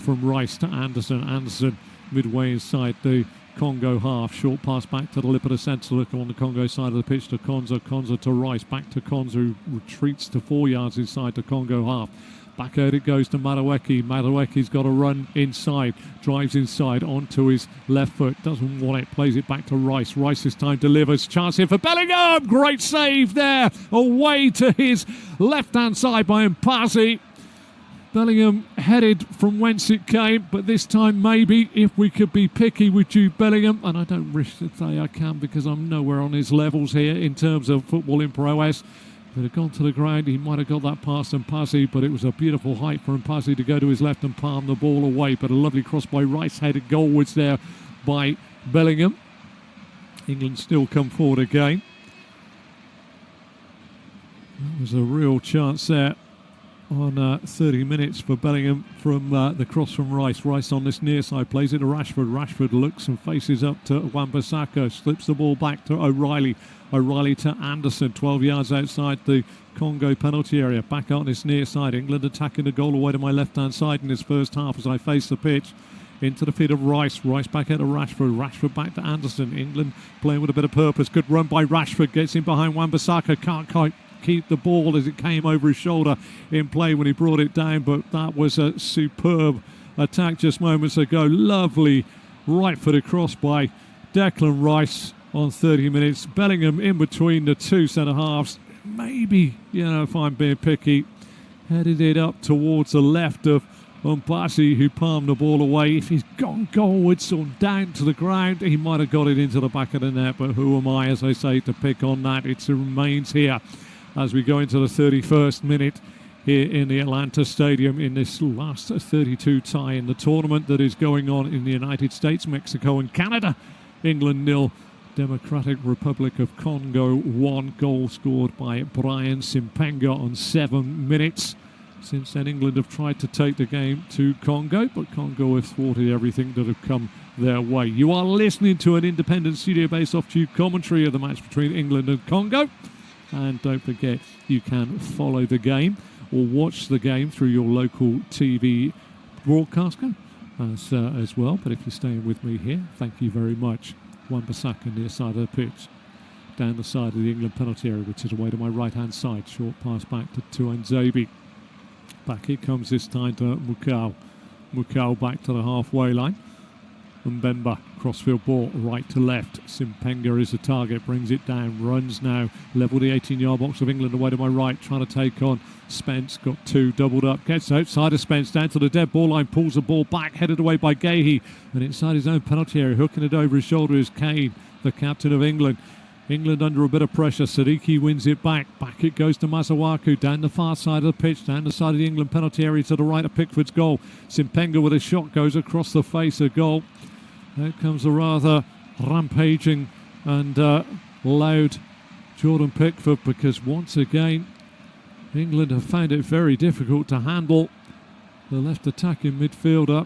from Rice to Anderson. Anderson midway inside the Congo half. Short pass back to the lip of the centre. Look on the Congo side of the pitch to Konza. Konza to Rice. Back to Konza, who retreats to 4 yards inside the Congo half. Back out it goes to Madueke. Madueke's got to run inside. Drives inside onto his left foot. Doesn't want it. Plays it back to Rice. Rice this time delivers. Chance here for Bellingham. Great save there. Away to his left-hand side by Mpasi. Bellingham headed from whence it came, but this time maybe if we could be picky with Jude Bellingham, and I don't wish to say I can because I'm nowhere on his levels here in terms of footballing prowess. If it had gone to the ground, he might have got that past Mpasi, but it was a beautiful height for Mpasi to go to his left and palm the ball away, but a lovely cross by Rice, headed goalwards there by Bellingham. England still come forward again. That was a real chance there on 30 minutes for Bellingham from the cross from Rice. Rice on this near side, plays it to Rashford. Rashford looks and faces up to Wan-Bissaka, slips the ball back to O'Reilly. O'Reilly to Anderson, 12 yards outside the Congo penalty area. Back on this near side. England attacking the goal away to my left-hand side in this first half as I face the pitch. Into the feet of Rice. Rice back out to Rashford. Rashford back to Anderson. England playing with a bit of purpose. Good run by Rashford. Gets in behind Wan-Bissaka. Can't quite keep the ball as it came over his shoulder in play when he brought it down, but that was a superb attack just moments ago. Lovely right-footed cross by Declan Rice on 30 minutes. Bellingham in between the two centre-halves. Maybe, if I'm being picky, headed it up towards the left of Mpasi, who palmed the ball away. If he's gone goalwards or down to the ground, he might have got it into the back of the net, but who am I, as I say, to pick on that? It remains here as we go into the 31st minute here in the Atlanta Stadium in this last 32 tie in the tournament that is going on in the United States, Mexico and Canada. England 0, Democratic Republic of Congo 1. Goal scored by Brian Simpenga on 7 minutes. Since then, England have tried to take the game to Congo, but Congo have thwarted everything that have come their way. You are listening to an independent studio-based off-tube commentary of the match between England and Congo. And don't forget, you can follow the game or watch the game through your local TV broadcaster as well. But if you're staying with me here, thank you very much. Wan-Bissaka near side of the pitch. Down the side of the England penalty area, which is away to my right-hand side. Short pass back to Tuanzebe. Back it comes this time to Mukau. Mukau back to the halfway line. Mbemba, crossfield ball, right to left. Simpenga is the target, brings it down, runs now, level the 18-yard box of England away to my right, trying to take on Spence, got two, doubled up, gets outside of Spence, down to the dead ball line, pulls the ball back, headed away by Gehi, and inside his own penalty area, hooking it over his shoulder is Kane, the captain of England. England under a bit of pressure. Sadiki wins it back. Back it goes to Masawaku down the far side of the pitch, down the side of the England penalty area to the right of Pickford's goal. Simpenga with a shot goes across the face of goal. There comes a rather rampaging and loud Jordan Pickford, because once again England have found it very difficult to handle the left attacking midfielder.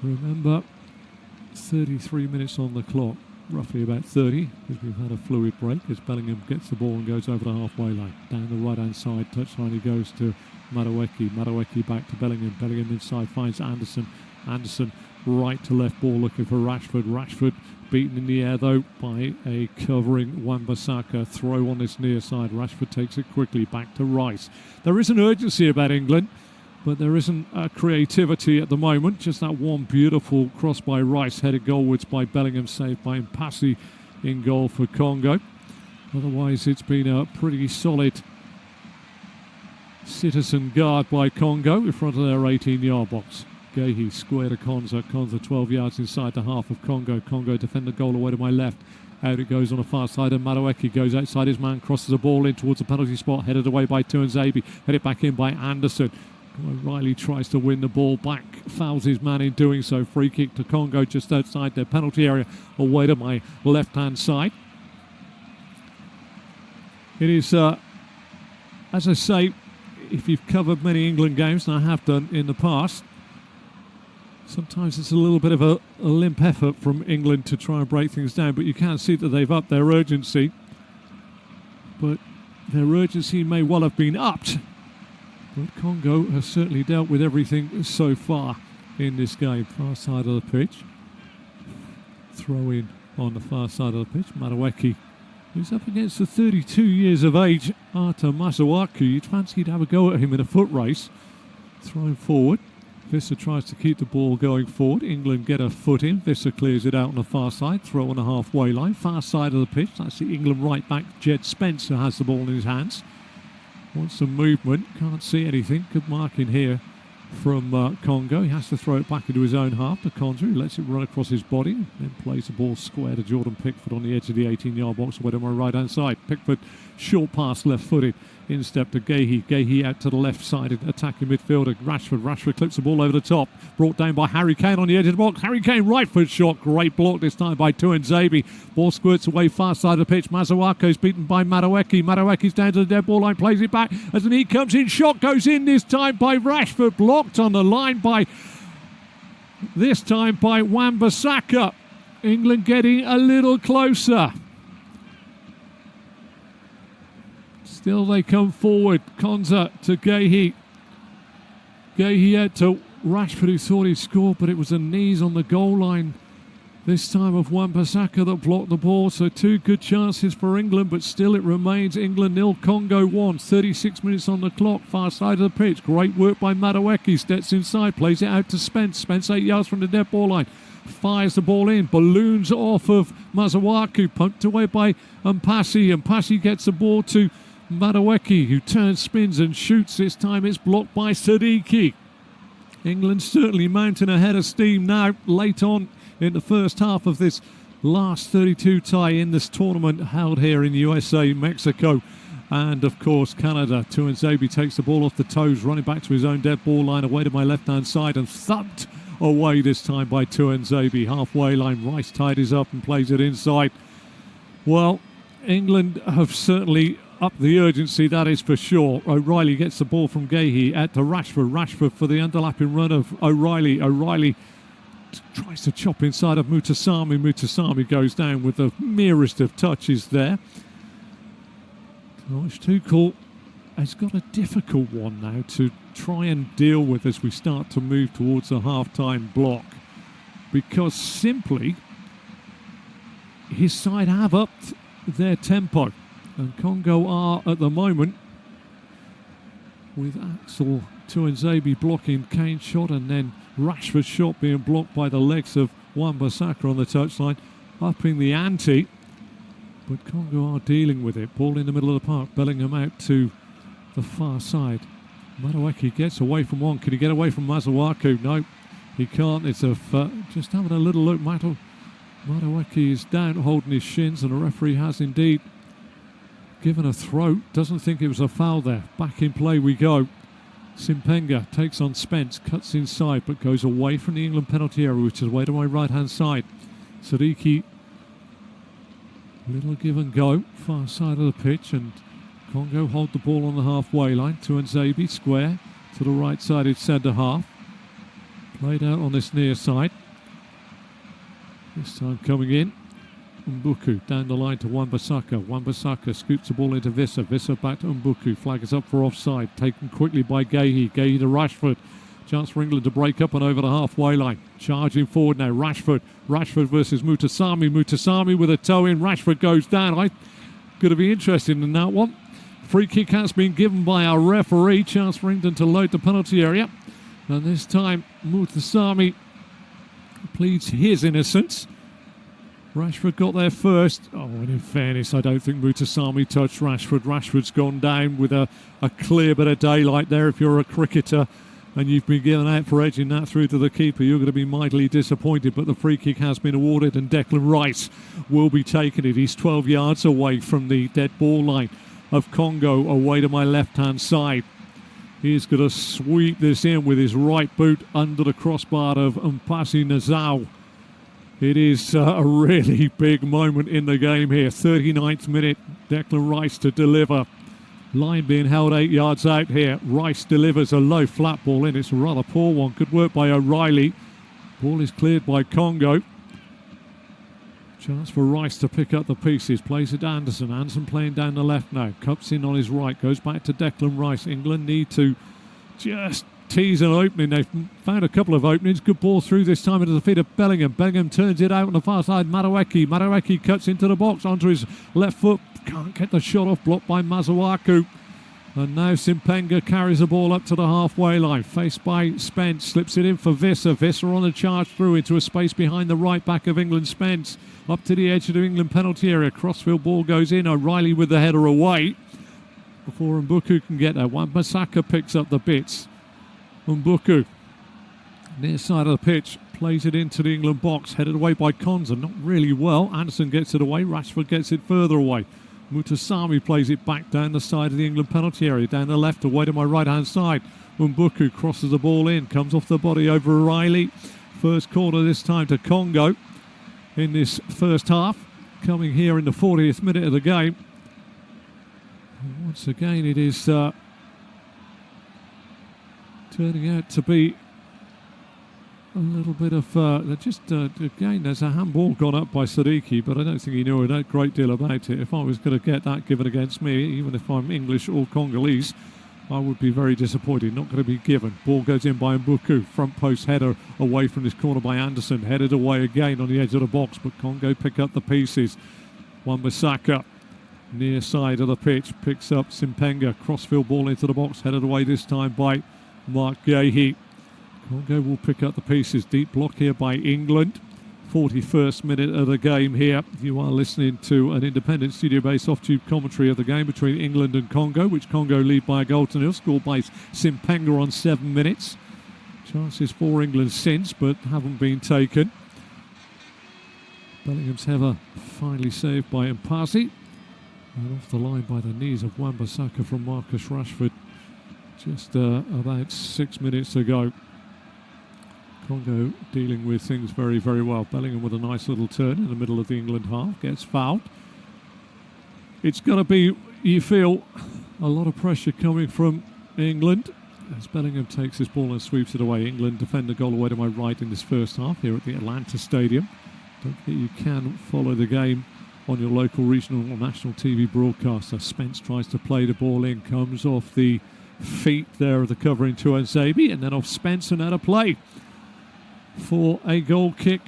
Remember, 33 minutes on the clock, roughly about 30, because we've had a fluid break as Bellingham gets the ball and goes over the halfway line. Down the right-hand side, touchline he goes to Madueke. Madueke back to Bellingham. Bellingham inside finds Anderson. Anderson right to left ball looking for Rashford. Rashford beaten in the air though by a covering Wan-Bissaka. Throw on this near side. Rashford takes it quickly back to Rice. There is an urgency about England, but there isn't a creativity at the moment. Just that one beautiful cross by Rice, headed goalwards by Bellingham, saved by Mpasi in goal for Congo. Otherwise, it's been a pretty solid citizen guard by Congo in front of their 18-yard box. Gehi square to Konza. Konza 12 yards inside the half of Congo. Congo defend the goal away to my left. Out it goes on the far side, and Madueke goes outside his man, crosses the ball in towards the penalty spot, headed away by Tuanzebe, headed back in by Anderson. Riley tries to win the ball back, fouls his man in doing so. Free kick to Congo just outside their penalty area, away to my left-hand side. It is, as I say, if you've covered many England games, and I have done in the past, sometimes it's a little bit of a limp effort from England to try and break things down, but you can see that they've upped their urgency. But their urgency may well have been upped But Congo have certainly dealt with everything so far in this game. Far side of the pitch. Throw in on the far side of the pitch. Madueke, who's up against the 32 years of age Arta Masuaku. You'd fancy he'd have a go at him in a foot race. Thrown forward. Visser tries to keep the ball going forward. England get a foot in. Visser clears it out on the far side. Throw on the halfway line. Far side of the pitch. That's the England right back, Jed Spence, who has the ball in his hands. Wants some movement. Can't see anything. Good marking here from Congo. He has to throw it back into his own half. The Conjure lets it run across his body. Then plays the ball square to Jordan Pickford on the edge of the 18-yard box away to my right-hand side. Pickford, short pass, left-footed. Instep to Gehi. Gehi out to the left side, attacking midfielder. Rashford clips the ball over the top. Brought down by Harry Kane on the edge of the box. Harry Kane, right foot shot. Great block this time by Tuanzebe. Ball squirts away far side of the pitch. Masuaku's beaten by Madueke. Madueke's down to the dead ball line, plays it back. As an knee comes in, shot goes in this time by Rashford. Blocked on the line by, this time by Wan-Bissaka. England getting a little closer. Still they come forward. Konza to Gehi. Gehi out to Rashford, who thought he'd scored, but it was the knees on the goal line this time of Wan-Bissaka that blocked the ball. So two good chances for England, but still it remains England 0, Congo 1. 36 minutes on the clock, far side of the pitch. Great work by Madueke. Steps inside, plays it out to Spence. Spence 8 yards from the dead ball line. Fires the ball in, balloons off of Masuaku, pumped away by Mpasi. Mpasi gets the ball to Madueke, who turns, spins and shoots. This time it's blocked by Sadiki. England certainly mounting a head of steam now, late on in the first half of this last 32 tie in this tournament held here in the USA, Mexico, and of course Canada. Tuanzebe takes the ball off the toes, running back to his own dead ball line, away to my left-hand side, and thumped away this time by Tuanzebe. Halfway line, Rice tidies up and plays it inside. Well, England have certainly upped the urgency, that is for sure. O'Reilly gets the ball from Gehi out to Rashford. Rashford for the underlapping run of O'Reilly. O'Reilly tries to chop inside of Mutasami. Mutasami goes down with the merest of touches there. George Tuchel has got a difficult one now to try and deal with as we start to move towards the half-time block, because simply his side have upped their tempo, and Congo are at the moment, with Axel Tuanzebe blocking Kane's shot and then Rashford's shot being blocked by the legs of Wan-Bissaka on the touchline, upping the ante. But Congo are dealing with it. Ball in the middle of the park. Bellingham out to the far side. Madueke gets away from one. Can he get away from Masuaku? No, he can't. It's just having a little look. Madueke is down holding his shins, and the referee has indeed given a throw. Doesn't think it was a foul there. Back in play we go. Simpenga takes on Spence, cuts inside, but goes away from the England penalty area, which is away to my right-hand side. Sadiki, little give and go, far side of the pitch, and Congo hold the ball on the halfway line. Tuanzebe square to the right-sided centre half. Played out on this near side. This time coming in. Mbuku down the line to Wan-Bissaka. Wan-Bissaka scoops the ball into Visser. Visser back to Mbuku. Flag is up for offside. Taken quickly by Gehi. Gehi to Rashford. Chance for England to break up and over the halfway line. Charging forward now. Rashford. Rashford versus Mutasami. Mutasami with a toe in. Rashford goes down. I'm going to be interested in that one. Free kick has been given by our referee. Chance for England to load the penalty area. And this time Mutasami pleads his innocence. Rashford got there first. Oh, and in fairness, I don't think Mutasami touched Rashford. Rashford's gone down with a clear bit of daylight there. If you're a cricketer and you've been given out for edging that through to the keeper, you're going to be mightily disappointed. But the free kick has been awarded, and Declan Rice will be taking it. He's 12 yards away from the dead ball line of Congo, away to my left-hand side. He's going to sweep this in with his right boot under the crossbar of Mpasi Nazau. It is a really big moment in the game here. 39th minute, Declan Rice to deliver. Line being held 8 yards out here. Rice delivers a low flat ball in. It's a rather poor one. Good work by O'Reilly. Ball is cleared by Congo. Chance for Rice to pick up the pieces. Plays it to Anderson. Anderson playing down the left now. Cups in on his right. Goes back to Declan Rice. England need to just tease an opening. They've found a couple of openings. Good ball through this time into the feet of Bellingham. Bellingham turns it out on the far side. Madueke cuts into the box onto his left foot. Can't get the shot off, blocked by Masuaku. And now Simpenga carries the ball up to the halfway line. Faced by Spence, slips it in for Visser. Visser on the charge through into a space behind the right back of England. Spence up to the edge of the England penalty area. Crossfield ball goes in. O'Reilly with the header away before Mbuku can get there. Wan-Bissaka picks up the bits. Mbuku, near side of the pitch, plays it into the England box. Headed away by Konza. Not really well. Anderson gets it away. Rashford gets it further away. Mutasami plays it back down the side of the England penalty area, down the left, away to my right-hand side. Mbuku crosses the ball in, comes off the body over O'Reilly. First corner this time to Congo in this first half, coming here in the 40th minute of the game. And once again, it is turning out to be a little bit of, again, there's a handball gone up by Sadiki, but I don't think he knew a great deal about it. If I was going to get that given against me, even if I'm English or Congolese, I would be very disappointed. Not going to be given. Ball goes in by Mbuku. Front post header away from this corner by Anderson. Headed away again on the edge of the box, but Congo pick up the pieces. Wan-Bissaka, near side of the pitch, picks up Simpenga. Crossfield ball into the box, headed away this time by Mark Gahey. Congo will pick up the pieces. Deep block here by England. 41st minute of the game here. You are listening to an independent studio-based off-tube commentary of the game between England and Congo, which Congo lead by a goal to nil, scored by Simpenga on 7 minutes. Chances for England since, but haven't been taken. Bellingham's header finally saved by Mpasi. And off the line by the knees of Wan-Bissaka from Marcus Rashford just about 6 minutes ago. Congo dealing with things very, very well. Bellingham with a nice little turn in the middle of the England half. Gets fouled. It's going to be, you feel, a lot of pressure coming from England as Bellingham takes this ball and sweeps it away. England defend the goal away to my right in this first half here at the Atlanta Stadium. Don't forget you can follow the game on your local, regional or national TV broadcaster. Spence tries to play the ball in. Comes off the feet there of the covering to Nzabi, and then off Spence and out of play for a goal kick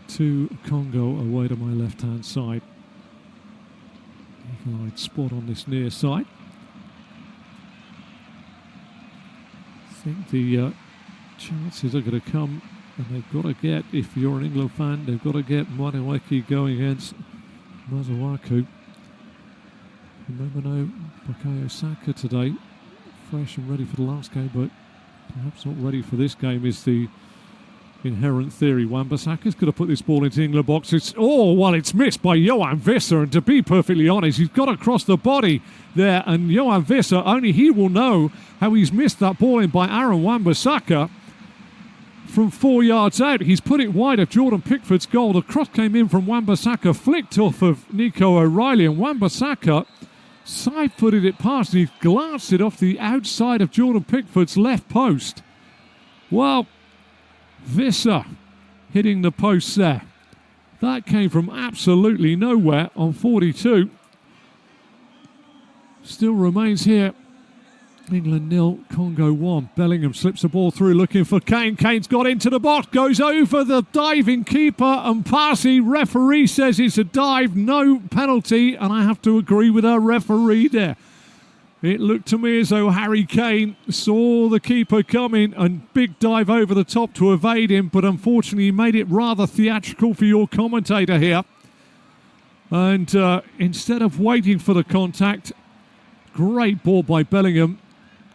to Congo away to my left-hand side. Eagle-eyed spot on this near side. I think the chances are going to come, and they've got to get, if you're an England fan, they've got to get Madueke going against Masuaku. Remember now, Bukayo Saka today, fresh and ready for the last game, but perhaps not ready for this game is the inherent theory. Wan-Bissaka's going to put this ball into the England box. It's missed by Johan Visser, and to be perfectly honest, he's got across the body there, and Johan Visser, only he will know how he's missed that ball in by Aaron Wan-Bissaka from 4 yards out. He's put it wide of Jordan Pickford's goal. The cross came in from Wan-Bissaka, flicked off of Nico O'Reilly, and Wan-Bissaka side-footed it past, and he glanced it off the outside of Jordan Pickford's left post. Well, Visser hitting the post there. That came from absolutely nowhere on 42. Still remains here. England 0, Congo 1. Bellingham slips the ball through looking for Kane. Kane's got into the box, goes over the diving keeper, and Mpasi, referee says it's a dive, no penalty, and I have to agree with our referee there. It looked to me as though Harry Kane saw the keeper coming and big dive over the top to evade him, but unfortunately he made it rather theatrical for your commentator here. And instead of waiting for the contact, great ball by Bellingham.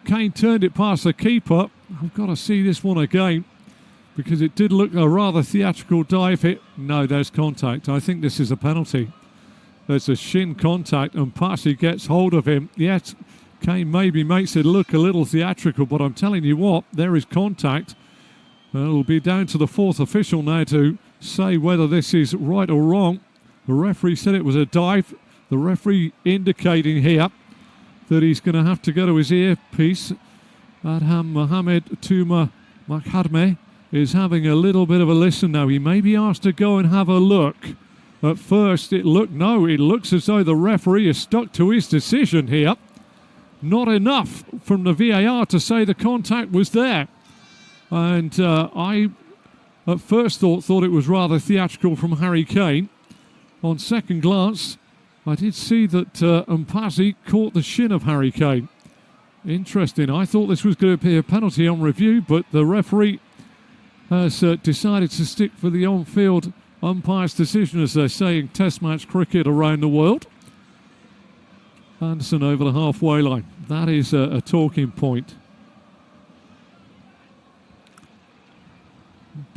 Kane turned it past the keeper. I've got to see this one again because it did look a rather theatrical dive hit. No, there's contact. I think this is a penalty. There's a shin contact and Mpasi gets hold of him. Yes, Kane maybe makes it look a little theatrical, but I'm telling you what, there is contact. It'll be down to the fourth official now to say whether this is right or wrong. The referee said it was a dive. The referee indicating here that he's going to have to go to his earpiece. Adham Mohamed Tuma Makhadme is having a little bit of a listen now. He may be asked to go and have a look. At first it looks as though the referee is stuck to his decision here. not enough from the VAR to say the contact was there. And I, at first thought it was rather theatrical from Harry Kane. On second glance, I did see that Mpasi caught the shin of Harry Kane. Interesting. I thought this was going to be a penalty on review, but the referee has decided to stick for the on-field umpire's decision, as they say in Test match cricket around the world. Anderson over the halfway line. That is a talking point.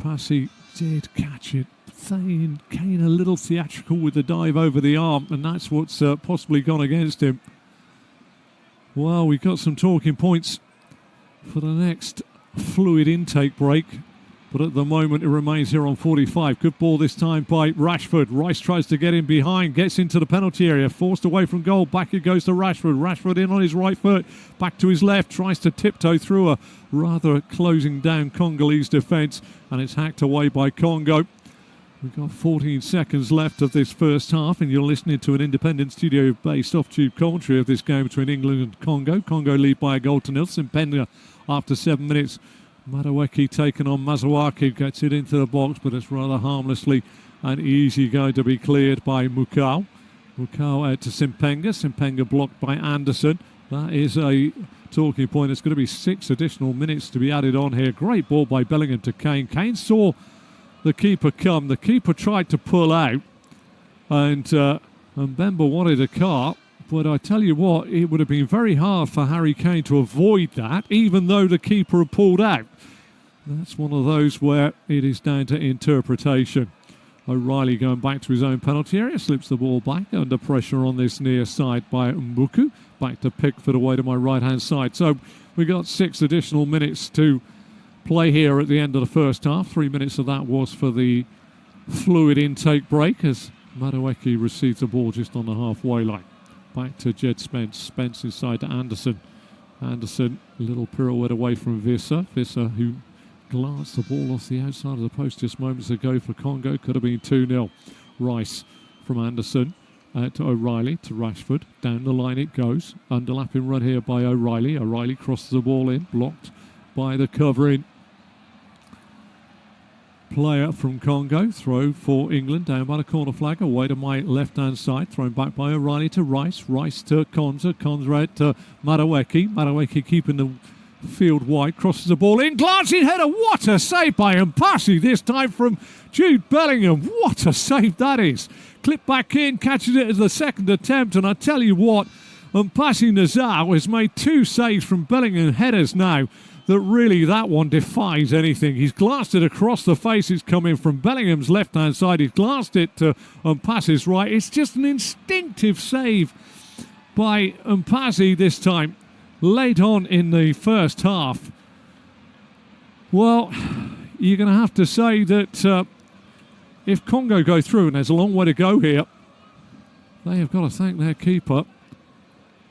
Mpasi did catch it. Kane a little theatrical with the dive over the arm, and that's what's possibly gone against him. Well, we've got some talking points for the next fluid intake break, but at the moment it remains here on 45. Good ball this time by Rashford. Rice tries to get in behind, gets into the penalty area, forced away from goal. Back it goes to Rashford. Rashford in on his right foot, back to his left, tries to tiptoe through a rather closing down Congolese defence, and it's hacked away by Congo. We've got 14 seconds left of this first half, and you're listening to an independent studio-based off-tube commentary of this game between England and Congo. Congo lead by a goal to nil. Simpenga after 7 minutes. Madueke taken on Mazuaki, gets it into the box, but it's rather harmlessly and easy going to be cleared by Mukau. Mukau out to Simpenga. Simpenga blocked by Anderson. That is a talking point. It's going to be 6 additional minutes to be added on here. Great ball by Bellingham to Kane. Kane saw the keeper come. The keeper tried to pull out, and Mbemba wanted a car, but I tell you what, it would have been very hard for Harry Kane to avoid that, even though the keeper had pulled out. That's one of those where it is down to interpretation. O'Reilly going back to his own penalty area, slips the ball back under pressure on this near side by Mbuku. Back to Pickford away to my right-hand side. So we got 6 additional minutes to play here at the end of the first half. 3 minutes of that was for the fluid intake break as Madueke receives the ball just on the halfway line. Back to Jed Spence. Spence inside to Anderson. Anderson, a little pirouette away from Visser. Visser, who glanced the ball off the outside of the post just moments ago for Congo. Could have been 2-0. Rice from Anderson to O'Reilly to Rashford. Down the line it goes. Underlapping run here by O'Reilly. O'Reilly crosses the ball in. Blocked by the covering player from Congo. Throw for England down by the corner flag, away to my left-hand side. Thrown back by O'Reilly to Rice. Rice to Konza. Konza out to Madueke. Madueke keeping the field wide. Crosses the ball in. Glancing header. What a save by Mpasi. This time from Jude Bellingham. What a save that is. Clip back in. Catches it as the second attempt. And I tell you what, Mpasi Nazar has made 2 saves from Bellingham headers now. That one defies anything. He's glanced it across the face. It's coming from Bellingham's left-hand side. He's glanced it to Mpasi's right. It's just an instinctive save by Mpasi this time, late on in the first half. Well, you're going to have to say that if Congo go through, and there's a long way to go here, they have got to thank their keeper,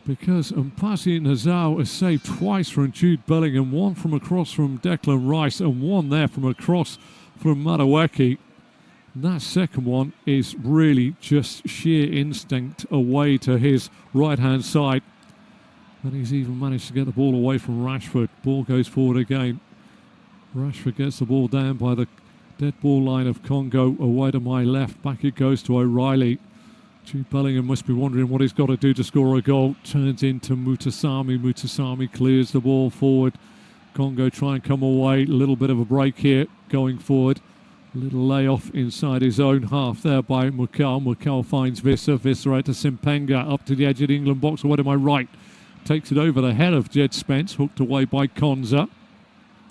because Mpasi Nazar has saved twice from Jude Bellingham, one from across from Declan Rice and one there from across from Madueke. That second one is really just sheer instinct away to his right-hand side. And he's even managed to get the ball away from Rashford. Ball goes forward again. Rashford gets the ball down by the dead ball line of Congo, away to my left. Back it goes to O'Reilly. Jude Bellingham must be wondering what he's got to do to score a goal. Turns into Mutasami. Mutasami clears the ball forward. Congo try and come away. A little bit of a break here going forward. A little layoff inside his own half there by Mukau. Mukau finds Visser. Visser out to Simpenga. Up to the edge of the England box. Away to my right. Takes it over the head of Jed Spence. Hooked away by Konza.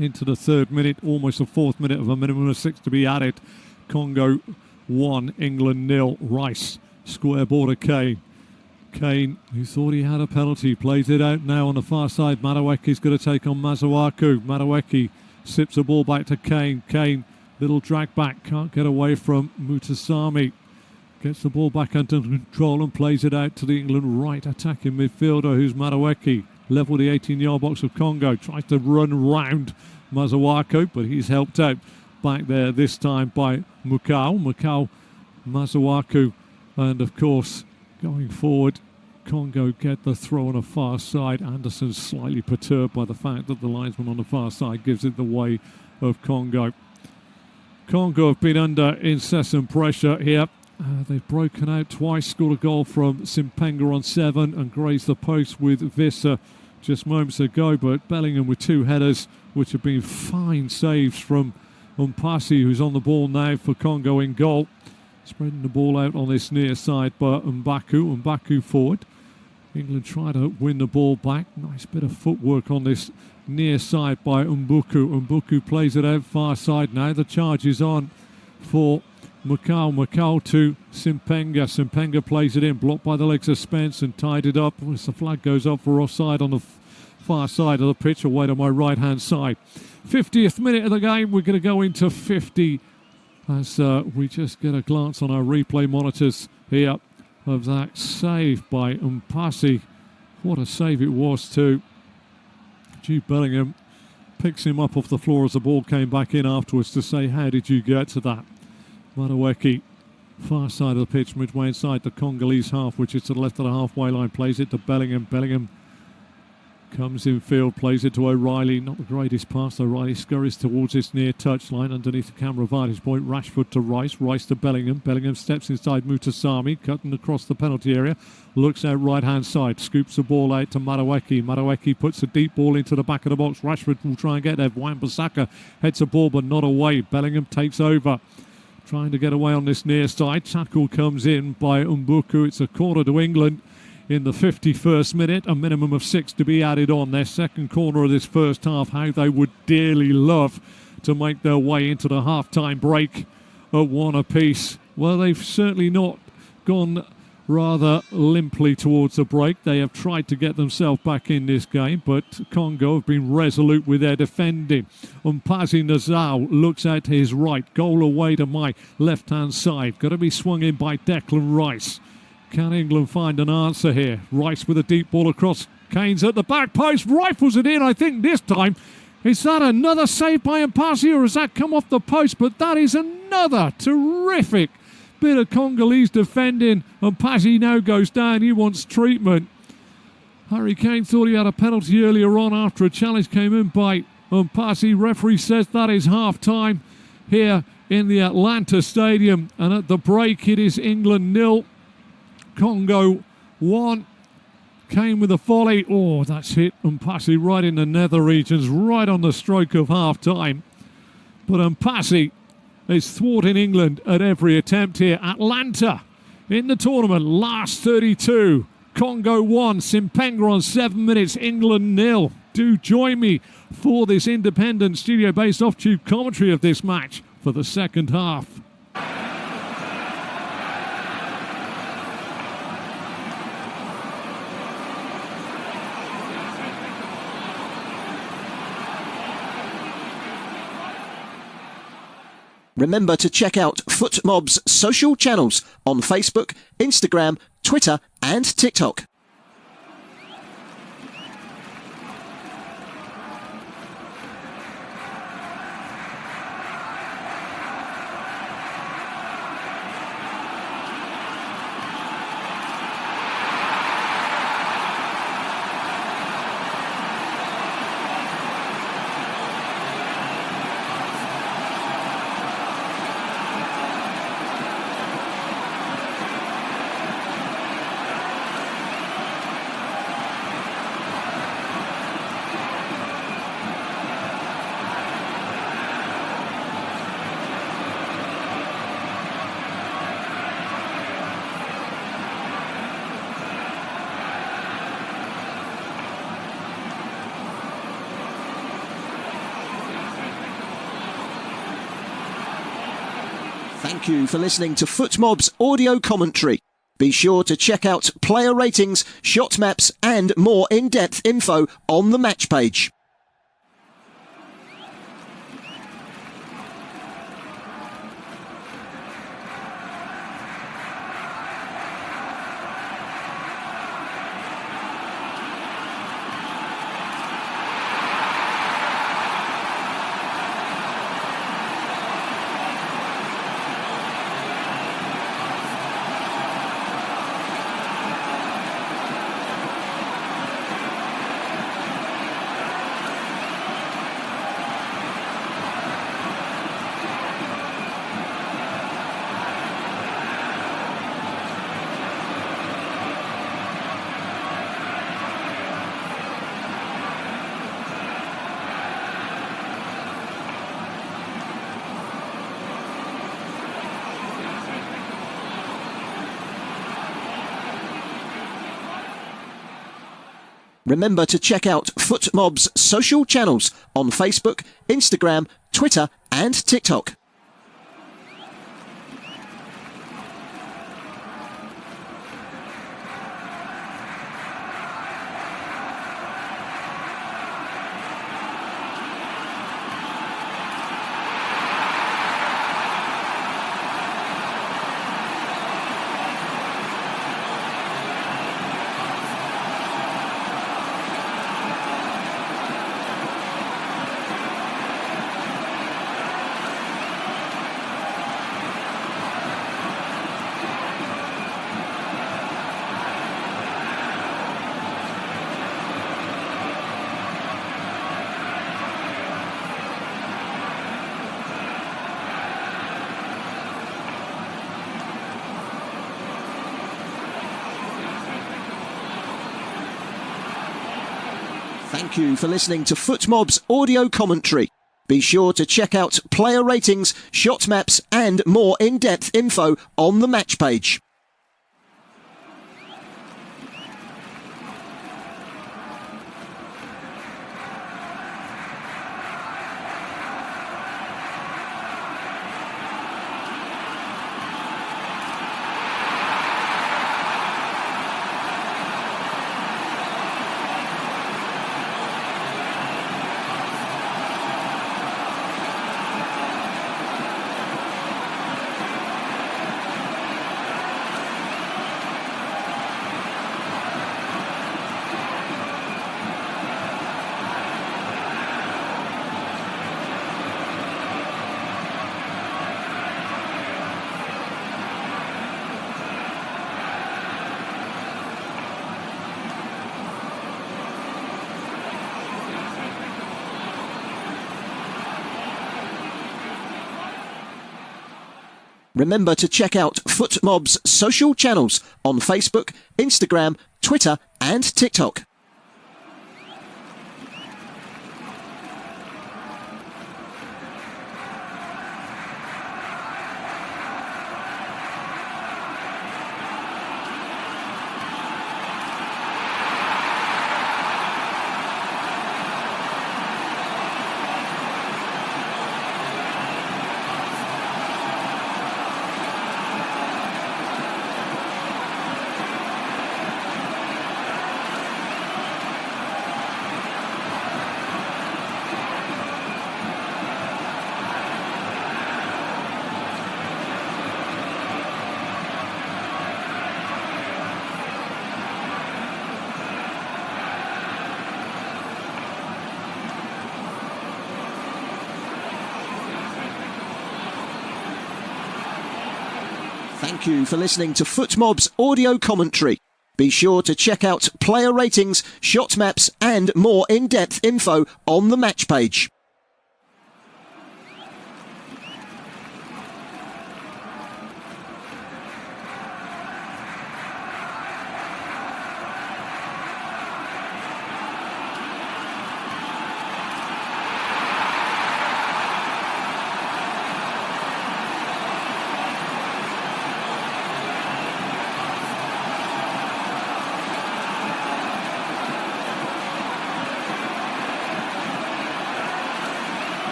Into the 3rd minute. Almost the 4th minute of a minimum of 6 to be added. Congo 1. England 0. Rice. Square border Kane. Kane, who thought he had a penalty, plays it out now on the far side. Madueke's going to take on Mazuaku. Madueke sips the ball back to Kane. Kane, little drag back, can't get away from Mutasami. Gets the ball back under control and plays it out to the England right attacking midfielder, who's Madueke. Level the 18-yard box of Congo. Tries to run round Mazuaku, but he's helped out back there this time by Mukau. Mukau, Mazuaku. And of course, going forward, Congo get the throw on the far side. Anderson's slightly perturbed by the fact that the linesman on the far side gives it the way of Congo. Congo have been under incessant pressure here. They've broken out twice, scored a goal from Simpenga on 7 and grazed the post with Visser just moments ago. But Bellingham with 2 headers, which have been fine saves from Umpasi, who's on the ball now for Congo in goal. Spreading the ball out on this near side by Mbaku forward. England try to win the ball back. Nice bit of footwork on this near side by Mbuku plays it out far side now. The charge is on for Macau to Simpenga. Simpenga plays it in, blocked by the legs of Spence and tied it up. As the flag goes up for offside on the far side of the pitch, away to my right hand side. 50th minute of the game. We're going to go into 50 as we just get a glance on our replay monitors here of that save by Umpasi. What a save it was too. Jude Bellingham picks him up off the floor as the ball came back in afterwards to say, how did you get to that? Madueke, far side of the pitch, midway inside the Congolese half, which is to the left of the halfway line, plays it to Bellingham. Bellingham comes in field, plays it to O'Reilly. Not the greatest pass. O'Reilly scurries towards this near touchline underneath the camera vantage point. Rashford to Rice. Rice to Bellingham. Bellingham steps inside Mutasami, cutting across the penalty area. Looks out right hand side. Scoops the ball out to Madueke. Madueke puts a deep ball into the back of the box. Rashford will try and get there. Wan-Bissaka heads the ball but not away. Bellingham takes over, trying to get away on this near side. Tackle comes in by Mbuku. It's a corner to England in the 51st minute. A minimum of 6 to be added on. Their second corner of this first half. How they would dearly love to make their way into the half-time break at 1 apiece. Well, they've certainly not gone rather limply towards the break. They have tried to get themselves back in this game, but Congo have been resolute with their defending. Umpazi Nazao looks out to his right. Goal away to my left-hand side. Got to be swung in by Declan Rice. Can England find an answer here? Rice with a deep ball across. Kane's at the back post. Rifles it in, I think, this time. Is that another save by Umpasi, or has that come off the post? But that is another terrific bit of Congolese defending. Umpasi now goes down. He wants treatment. Harry Kane thought he had a penalty earlier on after a challenge came in by Umpasi. Referee says that is half-time here in the Atlanta Stadium. And at the break, it is England 0. Congo 1. Kane with a volley. Oh, that's hit Umpasi right in the nether regions, right on the stroke of half-time. But Umpasi is thwarting England at every attempt here. Atlanta in the tournament, last 32. Congo 1, Simpenga on 7 minutes, England 0. Do join me for this independent studio-based off-tube commentary of this match for the second half. Remember to check out FootMob's social channels on Facebook, Instagram, Twitter and TikTok. Thank you for listening to FootMob's audio commentary. Be sure to check out player ratings, shot maps and more in-depth info on the match page. Remember to check out FootMob's social channels on Facebook, Instagram, Twitter and TikTok. Thank you for listening to FootMob's audio commentary. Be sure to check out player ratings, shot maps and more in-depth info on the match page. Remember to check out FootMob's social channels on Facebook, Instagram, Twitter and TikTok. Thank you for listening to FootMob's audio commentary. Be sure to check out player ratings, shot maps and more in-depth info on the match page.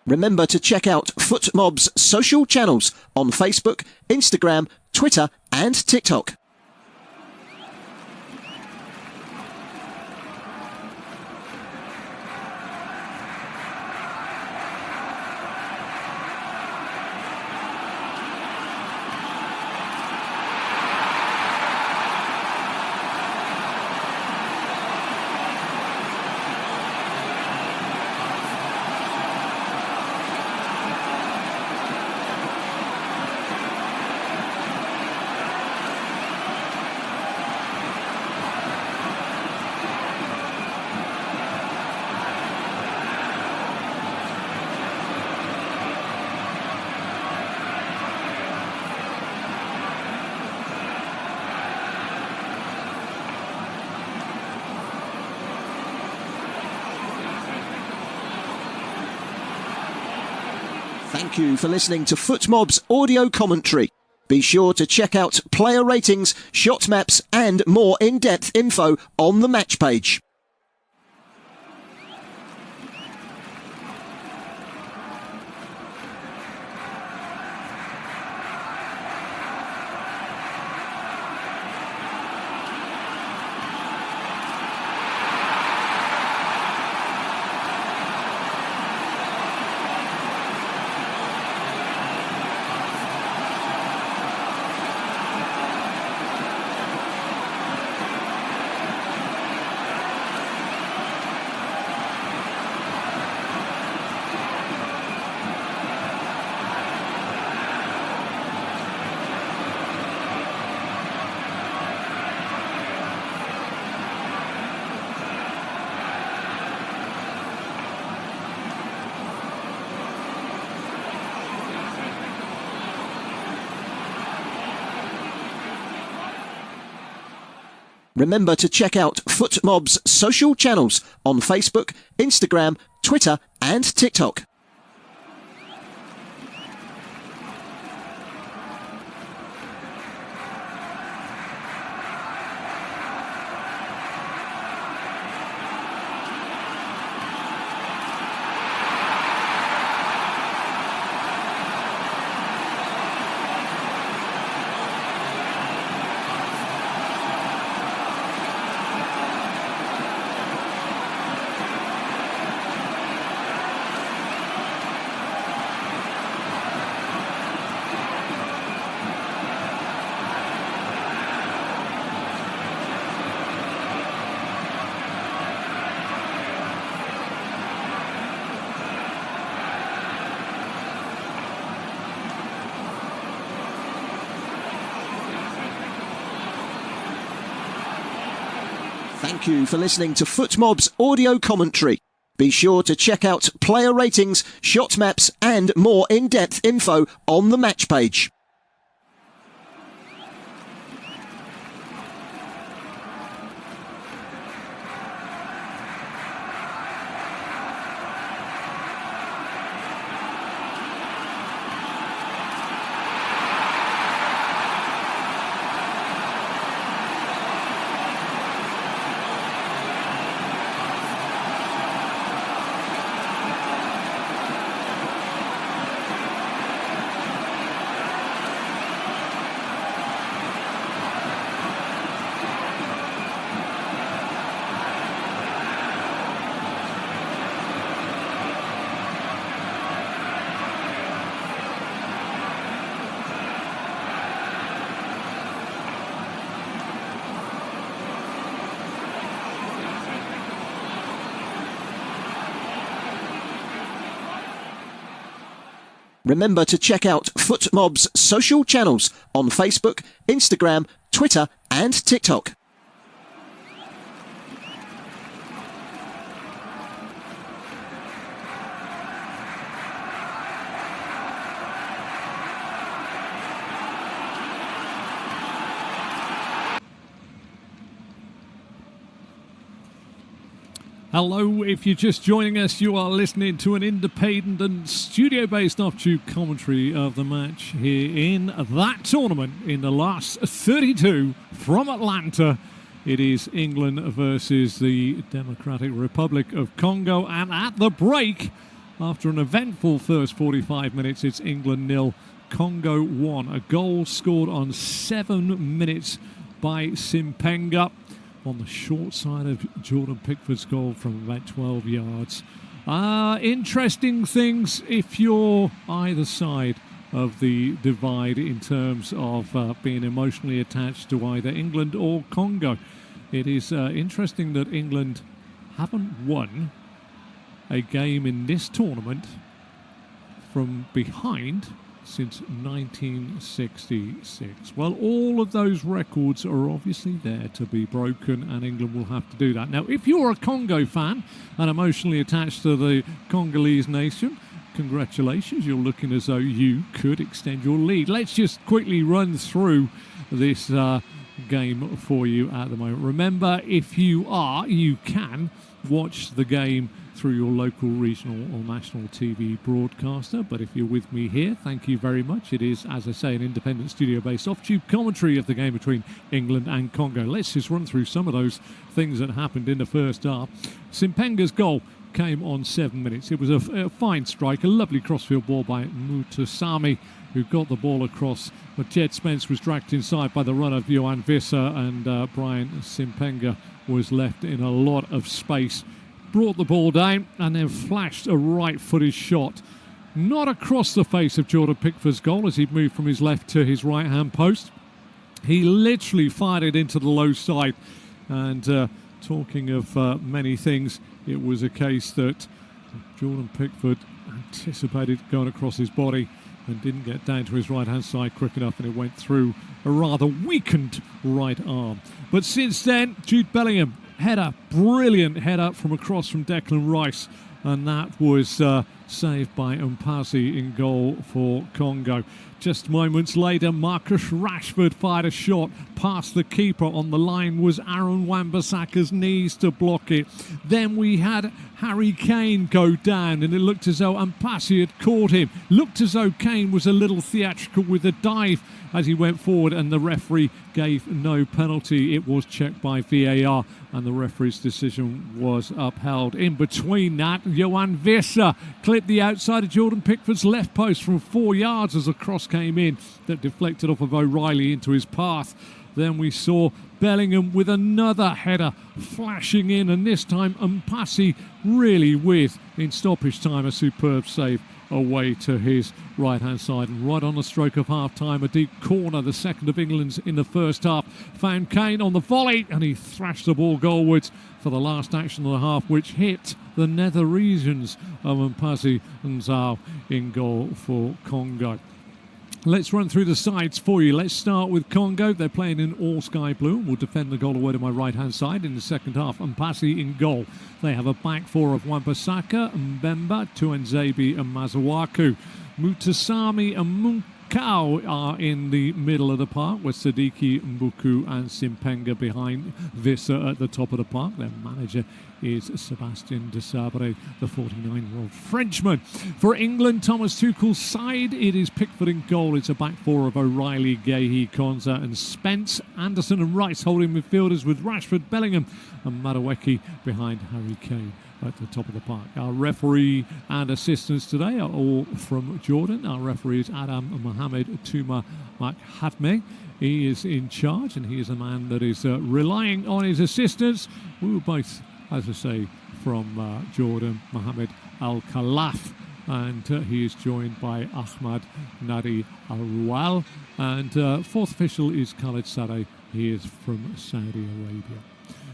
Remember to check out FootMob's social channels on Facebook, Instagram, Twitter and TikTok. Thank you for listening to FootMob's audio commentary. Be sure to check out player ratings, shot maps and more in-depth info on the match page. Remember to check out FootMob's social channels on Facebook, Instagram, Twitter and TikTok. Thank you for listening to FootMob's audio commentary. Be sure to check out player ratings, shot maps and more in-depth info on the match page. Remember to check out FootMob's social channels on Facebook, Instagram, Twitter and TikTok. Hello, if you're just joining us, you are listening to an independent and studio-based off-tube commentary of the match here in that tournament in the last 32 from Atlanta. It is England versus the Democratic Republic of Congo, and at the break, after an eventful first 45 minutes, it's England 0, Congo 1. A goal scored on 7 minutes by Simpenga, on the short side of Jordan Pickford's goal from about 12 yards. Interesting things if you're either side of the divide in terms of being emotionally attached to either England or Congo. It is interesting that England haven't won a game in this tournament from behind since 1966. Well, all of those records are obviously there to be broken, and England will have to do that. Now, if you're a Congo fan and emotionally attached to the Congolese nation, congratulations, you're looking as though you could extend your lead. Let's just quickly run through this game for you at the moment. Remember, if you can watch the game through your local, regional or national TV broadcaster. But if you're with me here, thank you very much. It is, as I say, an independent studio-based off-tube commentary of the game between England and Congo. Let's just run through some of those things that happened in the first half. Simpenga's goal came on 7 minutes. It was a fine strike, a lovely crossfield ball by Mutasami, who got the ball across, but Jed Spence was dragged inside by the run of Johan Visser, and Brian Simpenga was left in a lot of space. Brought the ball down and then flashed a right-footed shot, not across the face of Jordan Pickford's goal as he'd moved from his left to his right-hand post. He literally fired it into the low side. And talking of many things, it was a case that Jordan Pickford anticipated going across his body and didn't get down to his right-hand side quick enough, and it went through a rather weakened right arm. But since then, Jude Bellingham, header, brilliant header from across from Declan Rice, and that was saved by Mpasi in goal for Congo. Just moments later, Marcus Rashford fired a shot past the keeper. On the line was Aaron Wan-Bissaka's knees to block it. Then we had Harry Kane go down, and it looked as though Mpasi had caught him. Looked as though Kane was a little theatrical with a dive as he went forward, and the referee gave no penalty. It was checked by VAR, and the referee's decision was upheld. In between that, Johan Visser clipped the outside of Jordan Pickford's left post from 4 yards as a cross came in that deflected off of O'Reilly into his path. Then we saw Bellingham with another header flashing in, and this time Mpasi really with, in stoppage time, a superb save away to his right-hand side. And right on the stroke of half-time, a deep corner, the second of England's in the first half, found Kane on the volley, and he thrashed the ball goalwards for the last action of the half, which hit the nether regions of Mpasi Nzao in goal for Congo. Let's run through the sides for you. Let's start with Congo. They're playing in all sky blue and will defend the goal away to my right-hand side in the second half. Mpasi in goal. They have a back four of Wan-Bissaka, Mbemba, Tuanzebe and Mazuaku. Mutasami and Munkau are in the middle of the park, with Sadiki, Mbuku and Simpenga behind Visser at the top of the park. Their manager is Sebastian Desabre, the 49-year-old Frenchman. For England, Thomas Tuchel's side, it is Pickford in goal. It's a back four of O'Reilly, Gehi, Konza and Spence. Anderson and Rice holding midfielders with Rashford, Bellingham and Madueke behind Harry Kane at the top of the park. Our referee and assistants today are all from Jordan. Our referee is Adam Mohamed Tuma Makhatme. He is in charge, and he is a man that is relying on his assistants. We were both, as I say, from Jordan, Mohamed Al-Khalaf, and he is joined by Ahmad Nadi Al-Rual, and fourth official is Khaled Sadeh. He is from Saudi Arabia.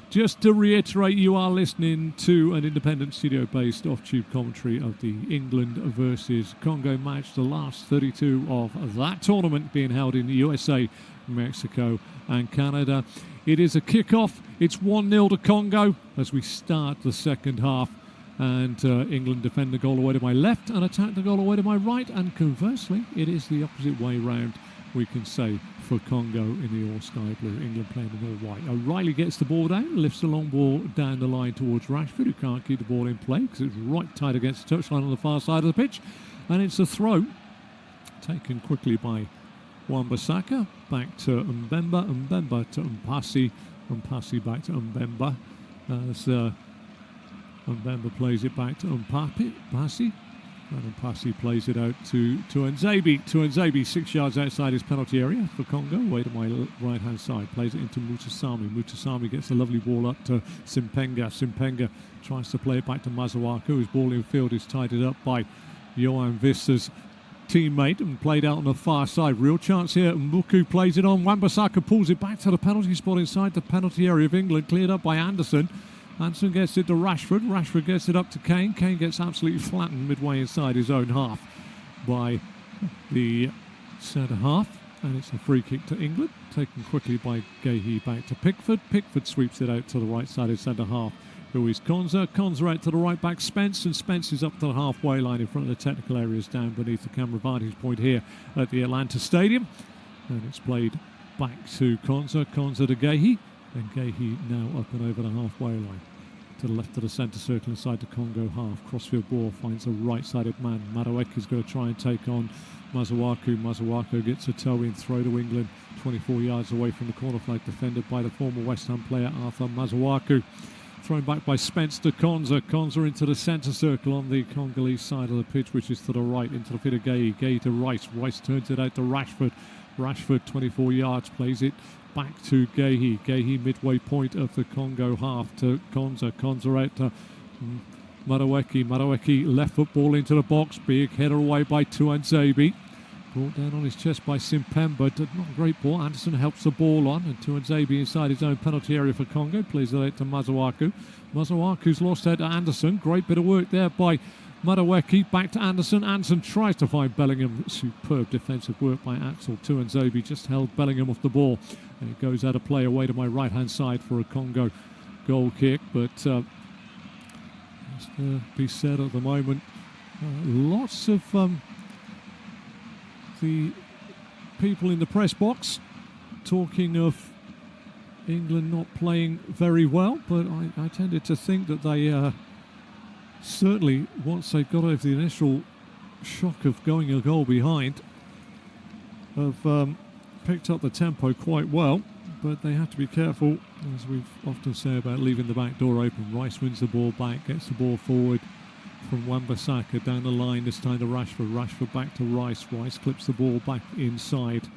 Just to reiterate, you are listening to an independent studio-based off-tube commentary of the England versus Congo match, the last 32 of that tournament being held in the USA, Mexico and Canada. It is a kick-off. It's 1-0 to Congo as we start the second half, and England defend the goal away to my left and attack the goal away to my right, and conversely, it is the opposite way round, we can say, for Congo in the all-sky blue. England playing in all white. O'Reilly gets the ball down, lifts the long ball down the line towards Rashford, who can't keep the ball in play because it's right tight against the touchline on the far side of the pitch, and it's a throw taken quickly by Wan-Bissaka, back to Mbemba to Mpasi back to Mbemba, as Mbemba plays it back to Mpasi, and Mpasi plays it out to Tuanzebe. Tuanzebe 6 yards outside his penalty area for Congo, away to my right-hand side, plays it into Mutasami. Mutasami gets a lovely ball up to Simpenga. Simpenga tries to play it back to Mazuaku, whose ball in field is tidied up by Johan Visser's teammate and played out on the far side. Real chance here. Mbuku plays it on. Wan-Bissaka pulls it back to the penalty spot inside the penalty area of England, cleared up by Anderson. Anderson gets it to Rashford. Rashford gets it up to Kane. Kane gets absolutely flattened midway inside his own half by the centre half, and it's a free kick to England, taken quickly by Gehi back to Pickford. Pickford sweeps it out to the right side of centre half, who is Konza. Konza out to the right back, Spence, and Spence is up to the halfway line in front of the technical areas, down beneath the camera vantage point here at the Atlanta Stadium. And it's played back to Konza. Konza to Gehi, and Gehi now up and over the halfway line. to the left of the centre circle inside the Congo half. Crossfield ball finds a right-sided man. Madueke's going to try and take on Masuaku. Masuaku gets a toe in, throw to England, 24 yards away from the corner flag, defended by the former West Ham player Arthur Masuaku. Thrown back by Spence to Konza. Konza into the centre circle on the Congolese side of the pitch, which is to the right, into the fit of Gay. Gay to Rice. Rice turns it out to Rashford. Rashford, 24 yards, plays it back to Gehi. Gehi midway point of the Congo half to Konza. Konza out to Madueke. Madueke left foot ball into the box. Big header away by Tuanzebe. Brought down on his chest by Simpemba. Not a great ball. Anderson helps the ball on, and Tuanzebe inside his own penalty area for Congo. Plays it out to Masuaku. Masuaku's lost out to Anderson. Great bit of work there by Madueke. Back to Anderson. Anderson tries to find Bellingham. Superb defensive work by Axel. Tuanzebe just held Bellingham off the ball. And it goes out of play away to my right-hand side for a Congo goal kick. But as to be said at the moment, lots of the people in the press box talking of England not playing very well, but I tended to think that they certainly, once they got over the initial shock of going a goal behind, have picked up the tempo quite well. But they have to be careful, as we've often said, about leaving the back door open. Rice wins the ball back, gets the ball forward from Wan-Bissaka down the line, this time to Rashford. Rashford back to Rice. Rice clips the ball back inside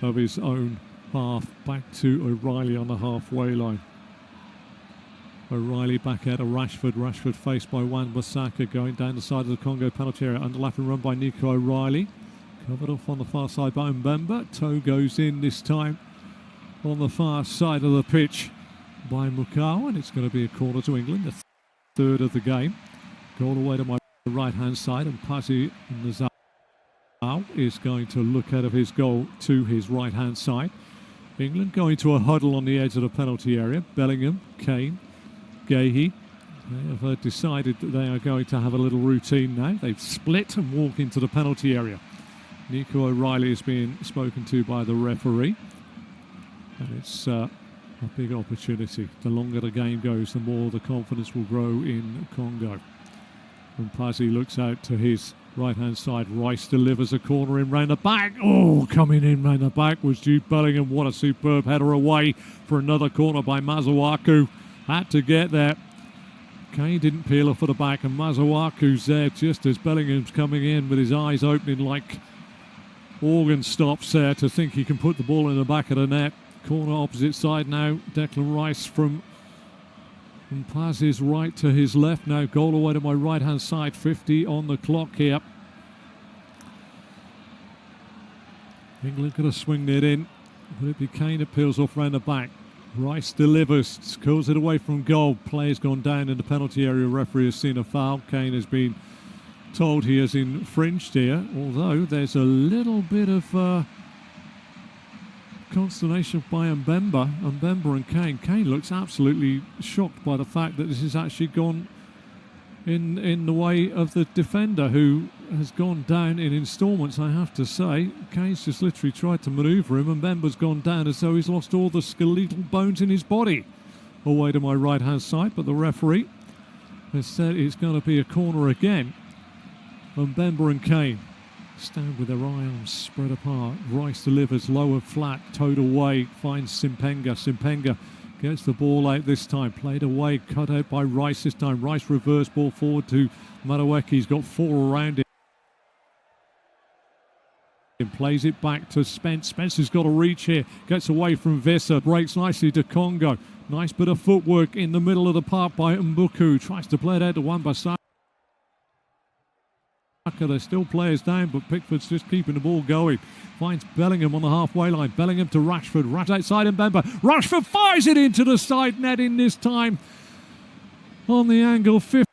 of his own half, back to O'Reilly on the halfway line. O'Reilly back out of Rashford. Rashford faced by Wan-Bissaka going down the side of the Congo penalty area. Underlapping run by Nico O'Reilly. Covered off on the far side by Mbemba. Toe goes in this time on the far side of the pitch by Mukau, and it's going to be a corner to England, the third of the game. Goal away to my right-hand side, and Pasi Nazar is going to look out of his goal to his right-hand side. England going to a huddle on the edge of the penalty area. Bellingham, Kane, Gehi. They have decided that they are going to have a little routine now. They've split and walk into the penalty area. Nico O'Reilly is being spoken to by the referee. And it's a big opportunity. The longer the game goes, the more the confidence will grow in Congo. And Pasi looks out to his right-hand side. Rice delivers a corner in round the back. Oh, coming in round the back was Jude Bellingham. What a superb header away for another corner by Masuaku. Had to get there. Kane didn't peel off at the back, and Masuaku's there just as Bellingham's coming in with his eyes opening like organ stops there to think he can put the ball in the back of the net. Corner opposite side now. Declan Rice from Pasi's right to his left now. Goal away to my right-hand side. 50 on the clock here. England going to swing it in. Will it be Kane that peels off round the back? Rice delivers, curls it away from goal. Player's gone down in the penalty area. Referee has seen a foul. Kane has been told he has infringed here, although there's a little bit of consternation by Mbemba and Kane. Kane looks absolutely shocked by the fact that this has actually gone in the way of the defender, who has gone down in instalments, I have to say. Kane's just literally tried to manoeuvre him, and Mbemba's gone down as though he's lost all the skeletal bones in his body. Away to my right-hand side, but the referee has said it's going to be a corner again. Mbemba and Kane stand with their arms spread apart. Rice delivers low and flat, towed away, finds Simpenga. Simpenga gets the ball out this time, played away, cut out by Rice this time. Rice reverse ball forward to Madueke. He's got four around him. Plays it back to Spence. Spence has got a reach here, gets away from Visser, breaks nicely to Congo. Nice bit of footwork in the middle of the park by Mbuku. Tries to play it out to Wan-Bissaka. There's still players down, but Pickford's just keeping the ball going. Finds Bellingham on the halfway line. Bellingham to Rashford. Rashford outside Mbemba. Rashford fires it into the side netting this time on the angle. 50.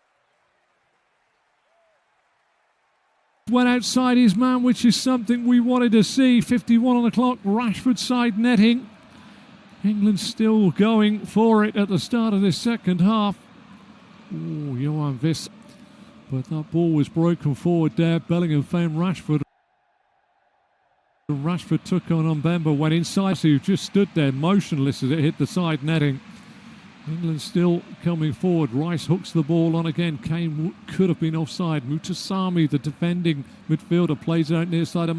Went outside his man, which is something we wanted to see. 51 on the clock. Rashford side netting. England still going for it at the start of this second half. Oh, Johan Visser. But that ball was broken forward there. Bellingham found Rashford. Rashford took on Mbemba, went inside, so he just stood there motionless as it hit the side netting. England still coming forward. Rice hooks the ball on again. Kane could have been offside. Mutasami, the defending midfielder, plays out near side of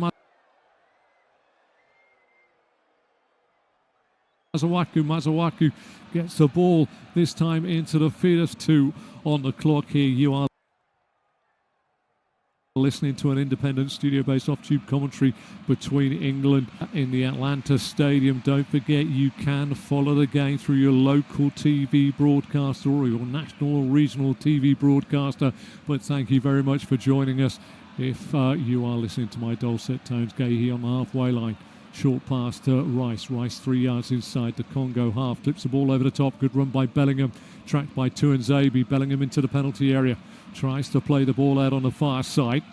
Mazawaku gets the ball this time into the field. 2 on the clock here. You are listening to an independent studio-based off-tube commentary between England in the Atlanta Stadium. Don't forget, you can follow the game through your local TV broadcaster or your national or regional TV broadcaster. But thank you very much for joining us. If you are listening to my dulcet tones, Gahey on the halfway line. Short pass to Rice. Rice 3 yards inside the Congo half. Flips the ball over the top. Good run by Bellingham. Tracked by Tuanzebe. Bellingham into the penalty area. Tries to play the ball out on the far side.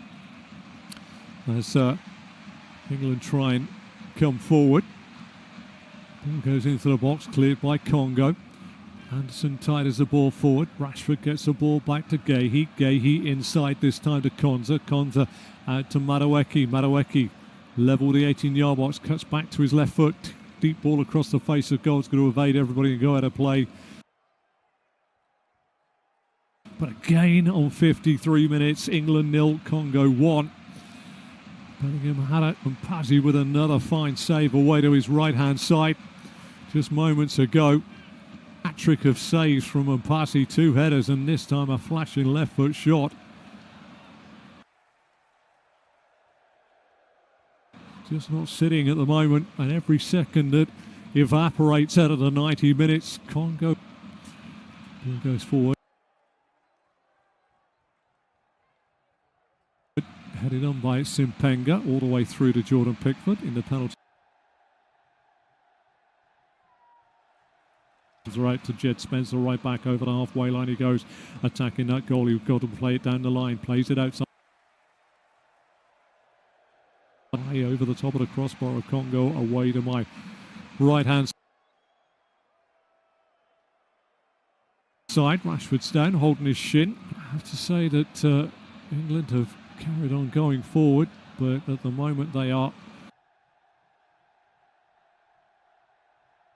As England try and come forward. Ball goes into the box. Cleared by Congo. Anderson tightens the ball forward. Rashford gets the ball back to Gahey. Gahey inside this time to Konza. Konza out to Madueke. Madueke level the 18-yard box, cuts back to his left foot. Deep ball across the face of goal. It's going to evade everybody and go out of play. But again, on 53 minutes, England 0, Congo 1. Bellingham had it, and Pazzi with another fine save away to his right-hand side. Just moments ago, hat-trick of saves from Mpasi, 2 headers, and this time a flashing left-foot shot. Just not sitting at the moment, and every second that evaporates out of the 90 minutes, Congo goes forward. Headed on by Simpenga, all the way through to Jordan Pickford in the penalty. Right to Jed Spencer, right back over the halfway line he goes, attacking that goal. You've got to play it down the line, plays it outside. Over the top of the crossbar of Congo, away to my right hand side. Rashford's down, holding his shin. I have to say that England have carried on going forward, but at the moment they are.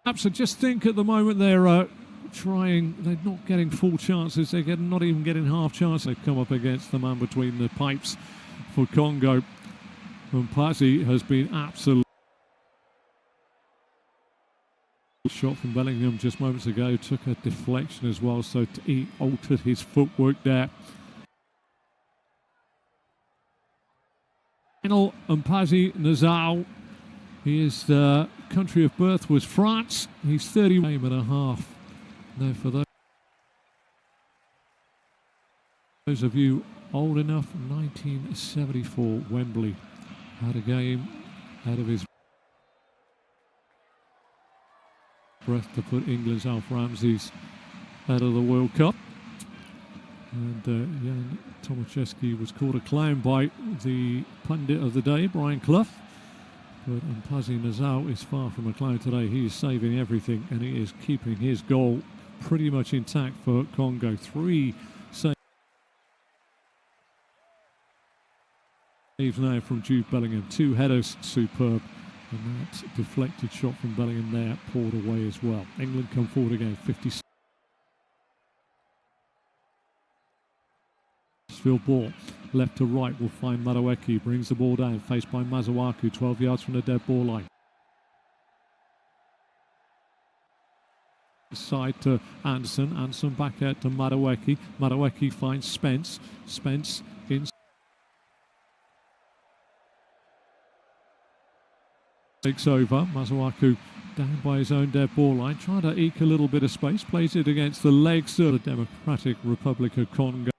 Perhaps I just think at the moment they're trying, they're not getting full chances, they're not even getting half chances. They've come up against the man between the pipes for Congo. And Pazzi has been absolute. Shot from Bellingham just moments ago, took a deflection as well, so he altered his footwork there. Final Mpasi Nazao. His country of birth was France. He's 30 game and a half. Now for those of you old enough, 1974 Wembley. Had a game out of his breath to put England's Alf Ramsey's out of the World Cup. And Jan Tomaszewski was called a clown by the pundit of the day, Brian Clough. But Mpasi Nazao is far from a clown today. He is saving everything and he is keeping his goal pretty much intact for Congo. 3 saves now from Jude Bellingham. 2 headers, superb. And that deflected shot from Bellingham there poured away as well. England come forward again, 56. Field ball, left to right will find Madueke. Brings the ball down, faced by Mazawaku, 12 yards from the dead ball line. Side to Anderson. Anderson back out to Madueke. Madueke finds Spence. Spence in. Takes over. Mazawaku down by his own dead ball line, trying to eke a little bit of space. Plays it against the legs of the Democratic Republic of Congo.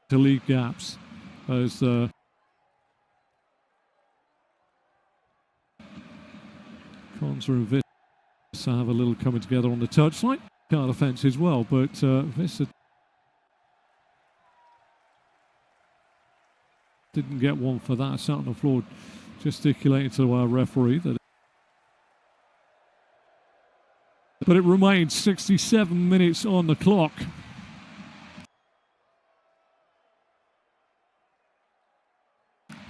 To league gaps as Conza and Vissa have a little coming together on the touchline. Card offence as well, but Vissa didn't get one for that. Sat on the floor gesticulating to our referee that. But it remains 67 minutes on the clock.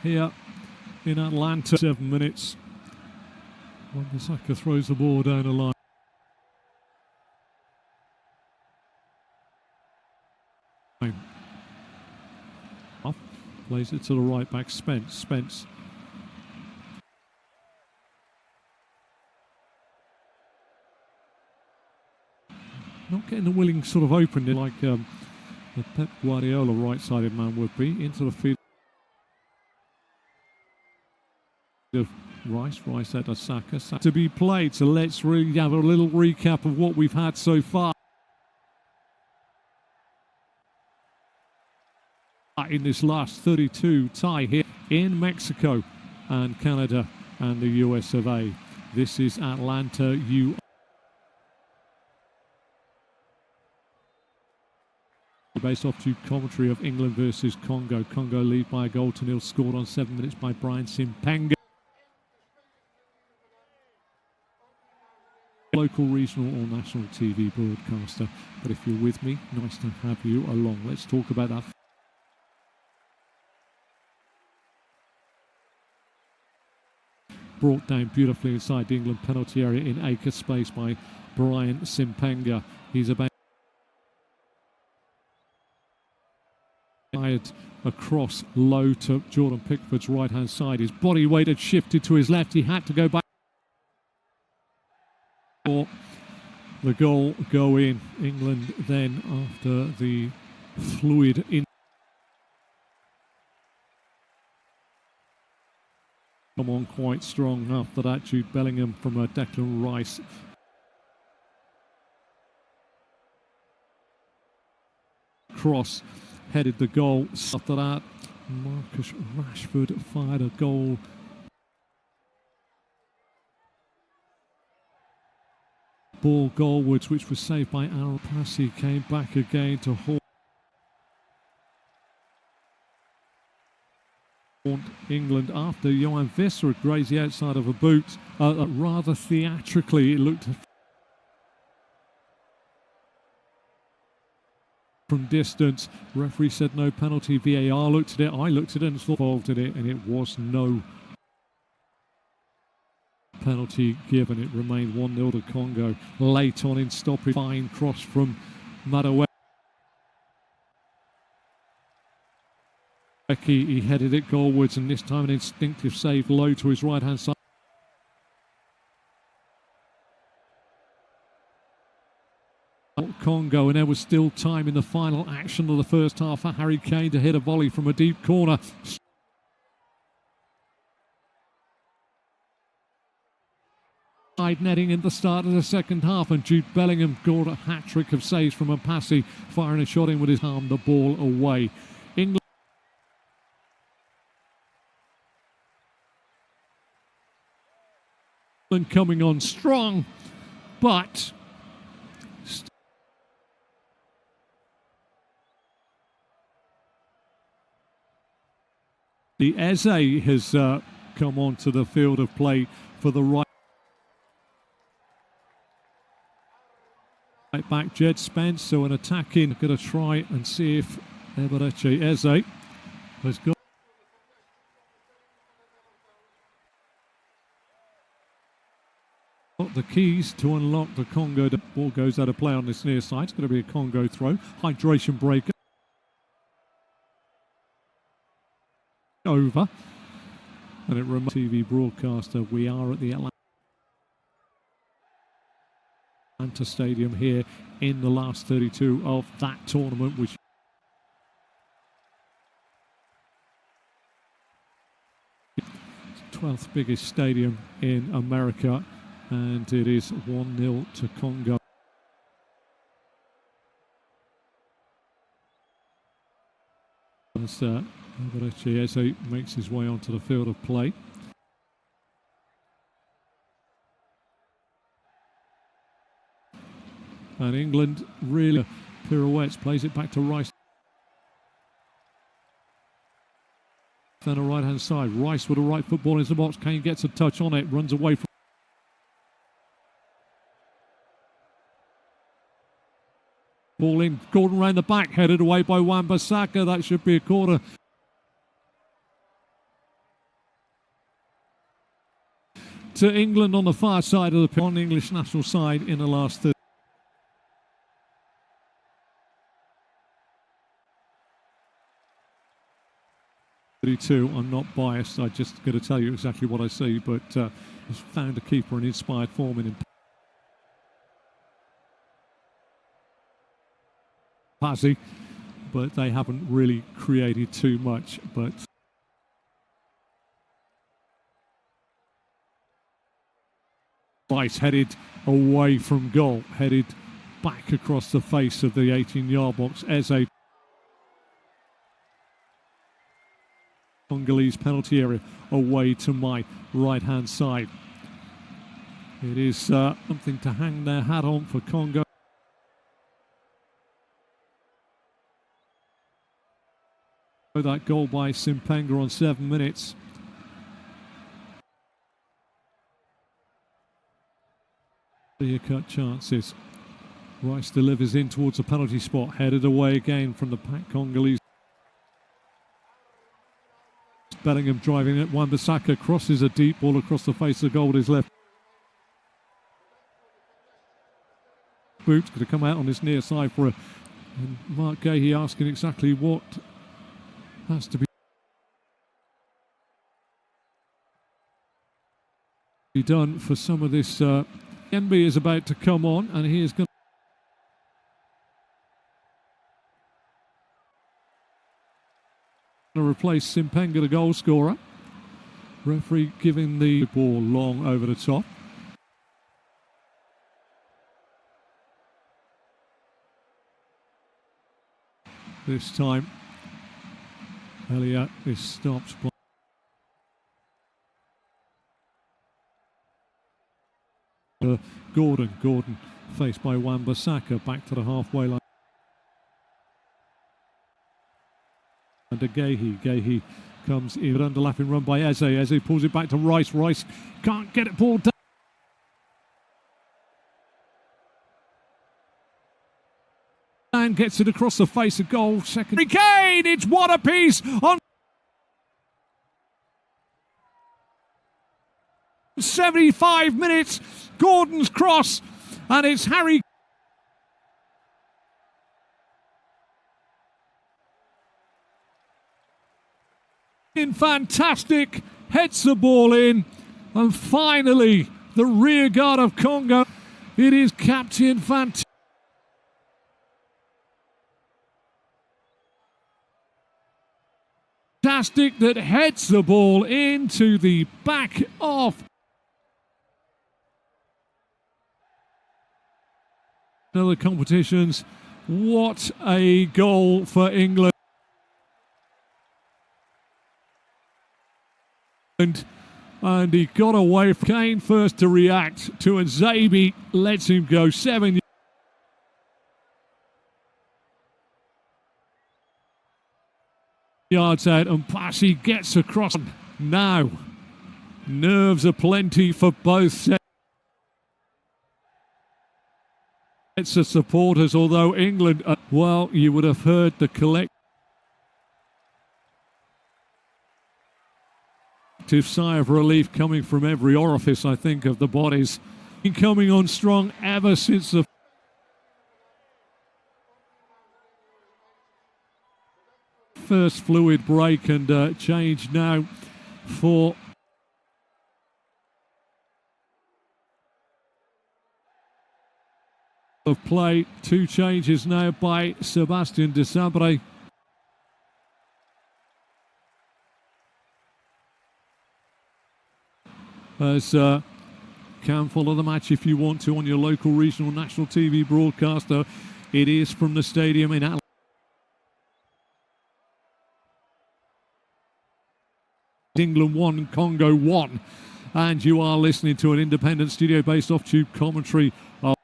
Here in Atlanta, 7 minutes. Wan-Bissaka throws the ball down the line. Off, plays it to the right back, Spence. Not getting the willing sort of opening like the Pep Guardiola right-sided man would be. Into the field of Rice out to Saka to be played. So let's really have a little recap of what we've had so far in this last 32 tie here in Mexico and Canada and the US of A. This is Atlanta, based off to commentary of England versus Congo. Congo lead by a goal to nil, scored on 7 minutes by Brian Simpanga. Local, regional or national TV broadcaster. But if you're with me, nice to have you along. Let's talk about that. Brought down beautifully inside the England penalty area in acre space by Brian Simpanga. He's about across low to Jordan Pickford's right hand side. His body weight had shifted to his left. He had to go back. For the goal go in. England then, after the fluid in, come on quite strong after that. Jude Bellingham from Declan Rice cross headed the goal. After that, Marcus Rashford fired a goal. Ball goalwards, which was saved by Aaron Passy, came back again to haunt England after Johan Vissa had grazed the outside of a boot. Rather theatrically, it looked from distance. Referee said no penalty. VAR looked at it. I looked at it and was involved in it, and it was no penalty given. It remained 1-0 to Congo. Late on in stoppage, fine cross from Madueke. He headed it goalwards, and this time an instinctive save low to his right hand side. Congo, and there was still time in the final action of the first half for Harry Kane to hit a volley from a deep corner. Side netting in the start of the second half, and Jude Bellingham scored a hat-trick of saves from Mpassi, firing a shot in with his arm, the ball away. England coming on strong, but the Eze has come onto the field of play for the right back, Jed Spence. So an attacking, going to try and see if Eberechi Eze has got the keys to unlock the Congo. The ball goes out of play on this near side. It's going to be a Congo throw. Hydration breaker. Over. And it reminds TV broadcaster, we are at the Atlanta Stadium here in the last 32 of that tournament, which 12th biggest stadium in America, and it is 1-0 to Congo. As Chiesa makes his way onto the field of play. And England really pirouettes, plays it back to Rice. Then a right-hand side. Rice with a right football into the box. Kane gets a touch on it, runs away from ball in. Gordon round the back, headed away by Wan-Bissaka. That should be a corner. To England on the far side of the pitch, on the English national side in the last 32. I'm not biased. I'm just going to tell you exactly what I see, but has found a keeper and inspired form in him. Pazzi, but they haven't really created too much. But Rice headed away from goal, headed back across the face of the 18-yard box. Eze, Congolese penalty area, away to my right-hand side. It is something to hang their hat on for Congo. That goal by Simpenga on 7 minutes. Clear-cut chances. Rice delivers in towards the penalty spot, headed away again from the pack Congolese. Bellingham driving it. Wan-Bissaka crosses a deep ball across the face of the goal with his left boot. Going to come out on this near side for a. And Mark Gahey asking exactly what has to be done for some of this. NB is about to come on, and he is going to replace Simpenga, the goal scorer. Referee giving the ball long over the top. This time, Elliott is stopped by Gordon. Gordon faced by Wan-Bissaka, back to the halfway line. And Gahey comes in, underlapping run by Eze. Eze pulls it back to Rice. Rice can't get it ball down. And gets it across the face of goal. Second. Kane, it's what a piece on 75 minutes. Gordon's cross, and it's Harry Kane, fantastic, heads the ball in, and finally the rear guard of Congo. It is Captain Fantastic that heads the ball into the back of other competitions. What a goal for England. And he got away. Kane first to react to, and Zabi lets him go 7 yards out, and Pazzi gets across. Now, nerves are plenty for both sets of supporters, although England, well, you would have heard the collective Sigh of relief coming from every orifice, I think, of the bodies. Been coming on strong ever since the first fluid break, and change now for of play. 2 changes now by Sebastian Desabre. As can follow the match if you want to on your local, regional, national TV broadcaster. It is from the stadium in England 1, Congo 1, and you are listening to an independent studio-based off-tube commentary of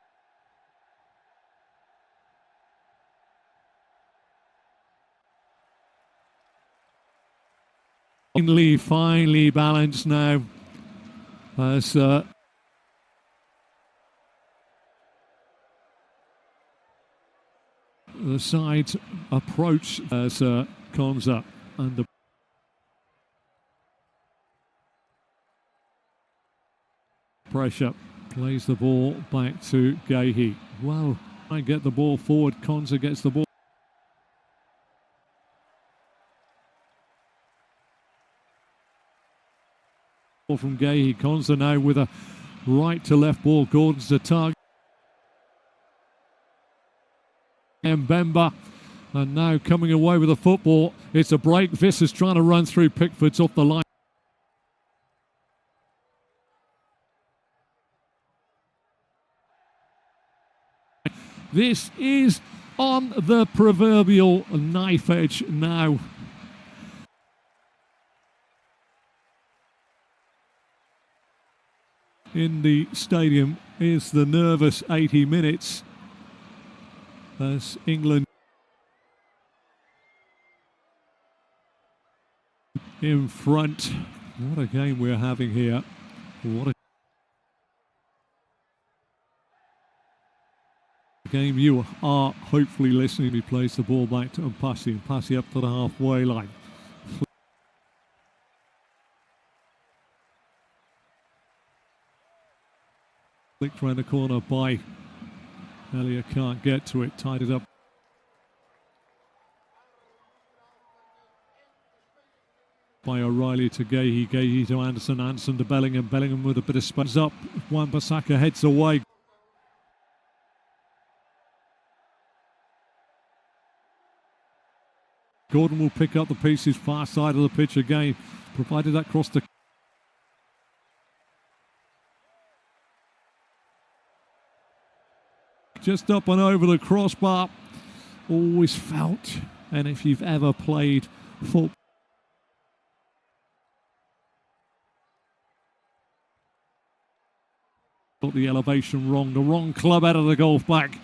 finely balanced now as the sides approach as Konza and the pressure plays the ball back to Gehi. Well, I get the ball forward. Konza gets the ball from Gehi. Konza now with a right to left ball. Gordon's the target. Mbemba, and now coming away with the football. It's a break. Visser's trying to run through. Pickford's off the line. This is on the proverbial knife edge now. In the stadium is the nervous 80 minutes as England in front. What a game we're having here. What a game you are hopefully listening. He plays the ball back to Mpasi. Mpasi up to the halfway line. Flicked around the corner by Elliot, can't get to it, tied it up. By O'Reilly to Gehi, Gehi to Anderson, Anderson to Bellingham, Bellingham with a bit of space up. Wan-Bissaka heads away. Gordon will pick up the pieces far side of the pitch again, provided that cross to just up and over the crossbar. Always felt, and if you've ever played football, got the elevation wrong, the wrong club out of the golf back,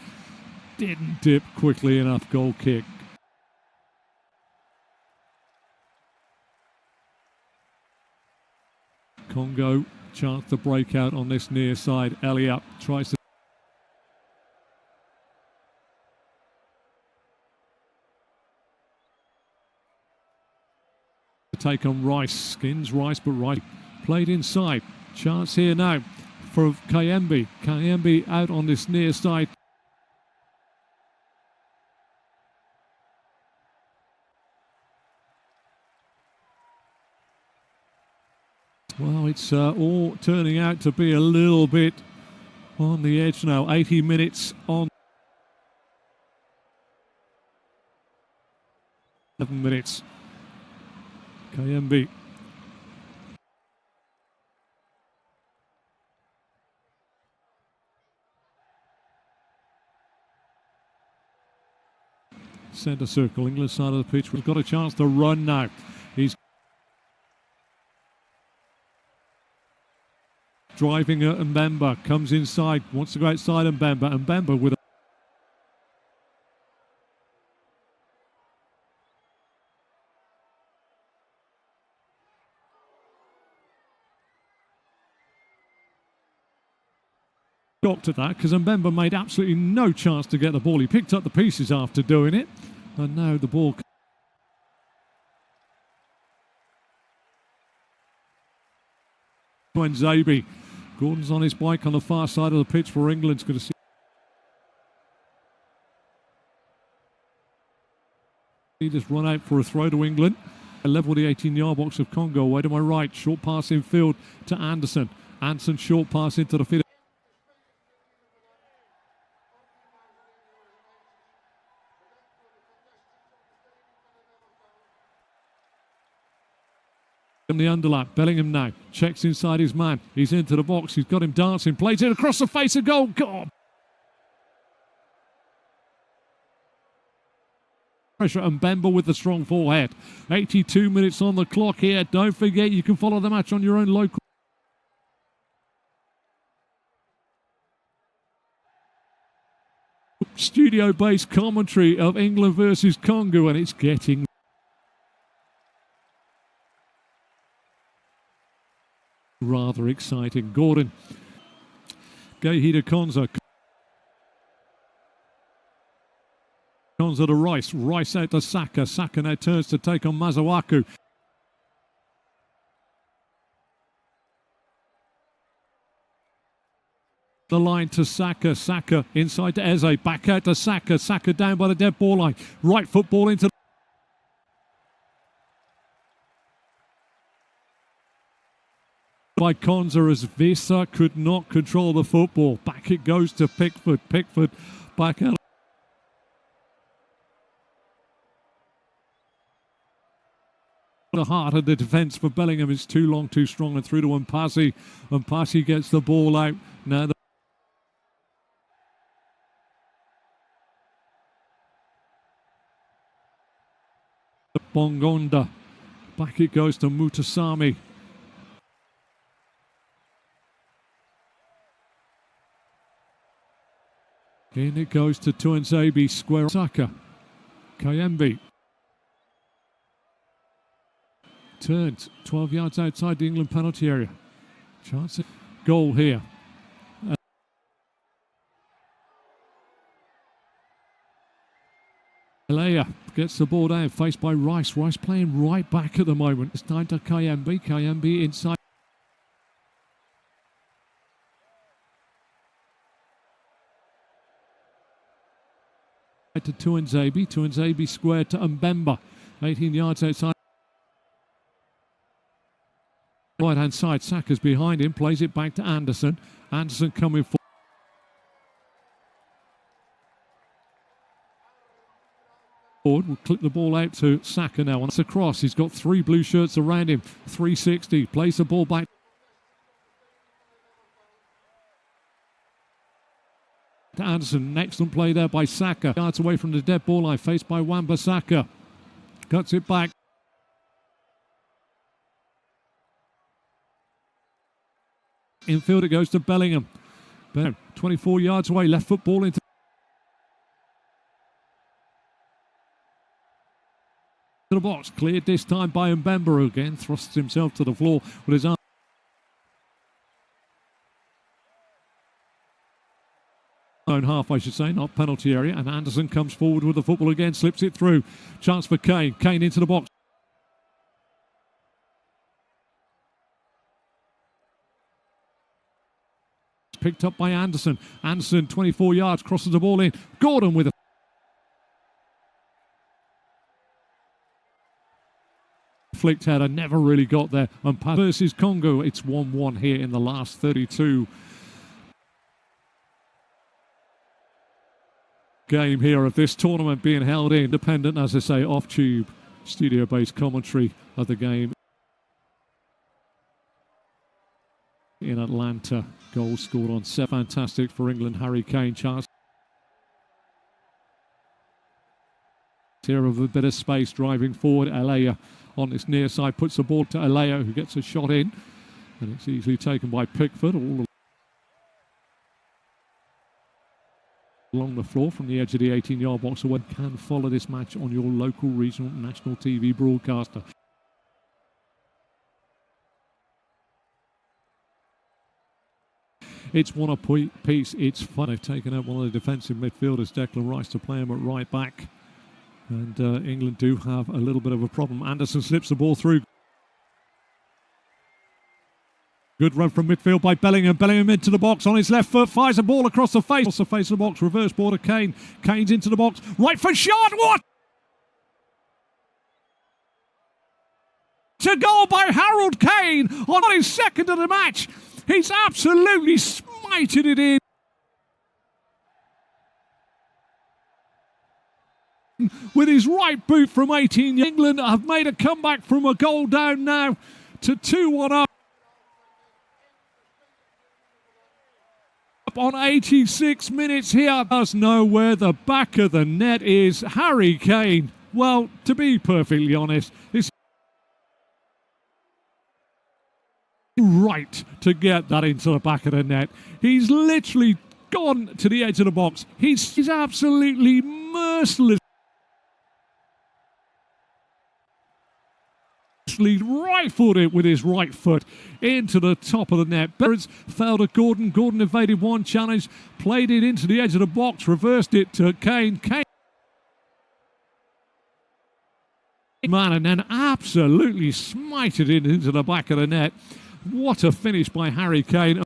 didn't dip quickly enough. Goal kick. Congo chance to break out on this near side. Elliott tries to take on Rice. Skins Rice, but Rice played inside. Chance here now for Kayembe. Kayembe out on this near side. Well, it's all turning out to be a little bit on the edge now. 80 minutes on. 7 minutes. Kayembe. Centre circle, England side of the pitch. We've got a chance to run now. He's driving at Mbemba, comes inside, wants to go outside Mbemba. Mbemba with a shocked at that, because Mbemba made absolutely no chance to get the ball. He picked up the pieces after doing it, and now the ball Nzabi. Gordon's on his bike on the far side of the pitch for England. Going to see this run out for a throw to England. Level the 18-yard box of Congo. Away to my right. Short pass in field to Anderson. Anderson short pass into the field. The underlap. Bellingham now checks inside his man. He's into the box. He's got him dancing. Plays it across the face of goal. God. Pressure and Mbemba with the strong forehead. 82 minutes on the clock here. Don't forget you can follow the match on your own local studio-based commentary of England versus Congo, and it's getting rather exciting. Gordon. Gahida Konza. Konza to Rice. Rice out to Saka. Saka now turns to take on Mazawaku. The line to Saka. Saka inside to Eze. Back out to Saka. Saka down by the dead ball line. Right football into by Konza as Visa could not control the football. Back it goes to Pickford. Pickford back out. The heart of the defence for Bellingham is too long, too strong, and through to Mpasi. Mpasi gets the ball out. Now the Bongonda. Back it goes to Mutasami. In it goes to Tuanzebe, square Saka. Kayembe. Turns 12 yards outside the England penalty area. Chance of goal here. Alea gets the ball down, faced by Rice. Rice playing right back at the moment. It's time to Kayembe. Kayembe inside. To Tuanzebe. Tuanzebe square to Mbemba. 18 yards outside. Right hand side. Saka's behind him. Plays it back to Anderson. Anderson coming forward. Will clip the ball out to Saka now. It's across. He's got three blue shirts around him. 360. Plays the ball back to Anderson. Excellent play there by Saka. Yards away from the dead ball line. Faced by Wan-Bissaka. Cuts it back. Infield it goes to Bellingham. 24 yards away. Left foot ball into the box. Cleared this time by Mbemba, who again thrusts himself to the floor with his arm. Own half, I should say, not penalty area. And Anderson comes forward with the football again, slips it through. Chance for Kane. Kane into the box. Picked up by Anderson. Anderson, 24 yards, crosses the ball in. Gordon with a flicked header, never really got there. And versus Congo, it's 1-1 here in the last 32. Game here of this tournament being held in independent, as I say, off-tube, studio-based commentary of the game in Atlanta. Goal scored on set. Fantastic for England. Harry Kane. Chance here of a bit of space driving forward. Alea on this near side puts the ball to Alea, who gets a shot in, and it's easily taken by Pickford all along the floor from the edge of the 18-yard box. So one can follow this match on your local, regional, national TV broadcaster. It's one a piece. It's fun. They've taken out one of the defensive midfielders, Declan Rice, to play him at right back. And England do have a little bit of a problem. Anderson slips the ball through. Good run from midfield by Bellingham. Bellingham into the box on his left foot, fires a ball across the face. Across the face of the box, reverse ball to Kane. Kane's into the box, right foot shot. What? To goal by Harold Kane on his second of the match. He's absolutely smited it in. With his right boot from 18. England have made a comeback from a goal down now to 2-1 up. On 86 minutes here. Does know where the back of the net is. Harry Kane, well, to be perfectly honest, it's right to get that into the back of the net. He's literally gone to the edge of the box. He's absolutely merciless. Right-footed with his right foot into the top of the net. Barrett's failed at Gordon. Gordon evaded one challenge, played it into the edge of the box, reversed it to Kane. Kane, man, and then absolutely smited it into the back of the net. What a finish by Harry Kane.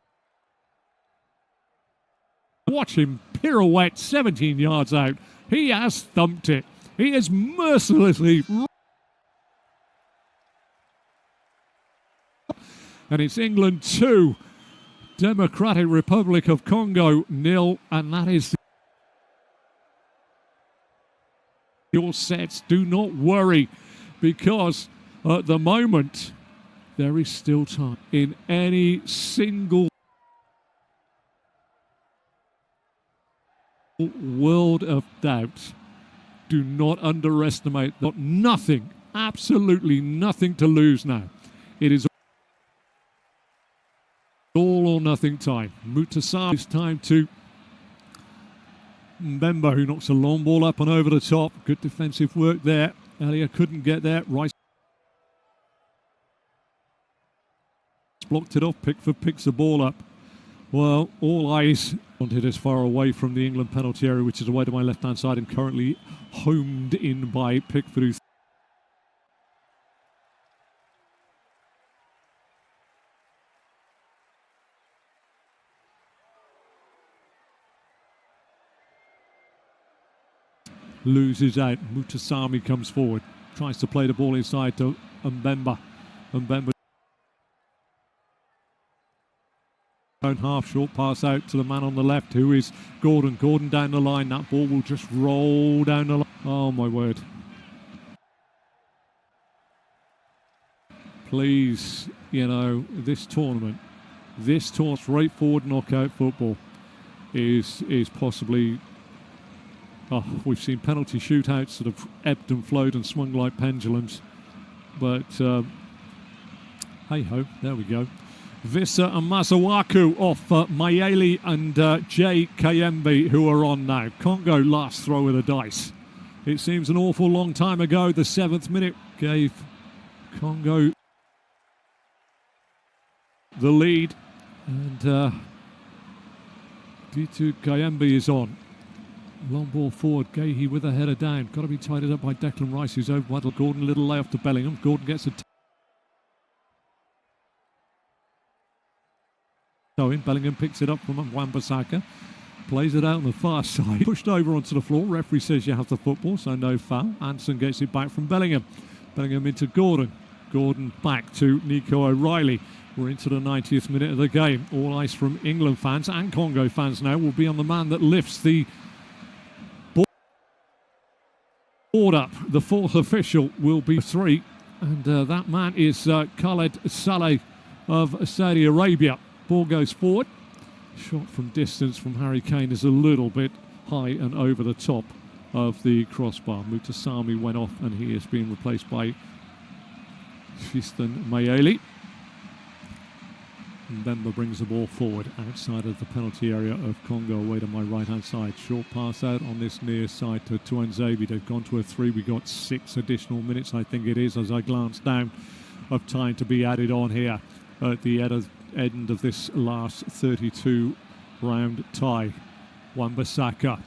Watch him pirouette 17 yards out. He has thumped it. He is mercilessly. And it's England 2, Democratic Republic of Congo 0, and that is your sets. Do not worry, because at the moment there is still time in any single world of doubt. Do not underestimate that. Nothing, absolutely nothing to lose now. It is all or nothing time. Mutasar, it's time to Mbemba, who knocks a long ball up and over the top. Good defensive work there. Elia couldn't get there. Rice blocked it off. Pickford picks the ball up. Well, all eyes wanted as far away from the England penalty area, which is away to my left-hand side and currently homed in by Pickford, who loses out. Mutasami comes forward, tries to play the ball inside to Mbemba. Mbemba own half, short pass out to the man on the left, who is Gordon. Gordon down the line. That ball will just roll down the line. Oh my word. Please, this tournament, straightforward knockout football is possibly. Oh, we've seen penalty shootouts that have ebbed and flowed and swung like pendulums. But hey-ho, there we go. Vissa and Mazawaku off Mayele and Jay Kayembe, who are on now. Congo last throw of the dice. It seems an awful long time ago. The 7th minute gave Congo the lead. And Ditu Kayembe is on. Long ball forward, Gahey with a header down. Got to be tidied up by Declan Rice, who's over by Gordon. Little layoff to Bellingham. Gordon gets a in. Bellingham picks it up from Wan-Bissaka. Plays it out on the far side. Pushed over onto the floor. Referee says you have the football, so no foul. Anson gets it back from Bellingham. Bellingham into Gordon. Gordon back to Nico O'Reilly. We're into the 90th minute of the game. All eyes from England fans and Congo fans now will be on the man that lifts the board up. The fourth official will be 3, and that man is Khaled Saleh of Saudi Arabia. Ball goes forward. Shot from distance from Harry Kane is a little bit high and over the top of the crossbar. Mutasami went off, and he is being replaced by Fiston Mayele. Mbemba brings the ball forward outside of the penalty area of Congo, away to my right-hand side. Short pass out on this near side to Tuanzebe. They've gone to a 3. We got 6 additional minutes, I think it is, as I glance down, of time to be added on here at the end of this last 32-round tie. Wan-Bissaka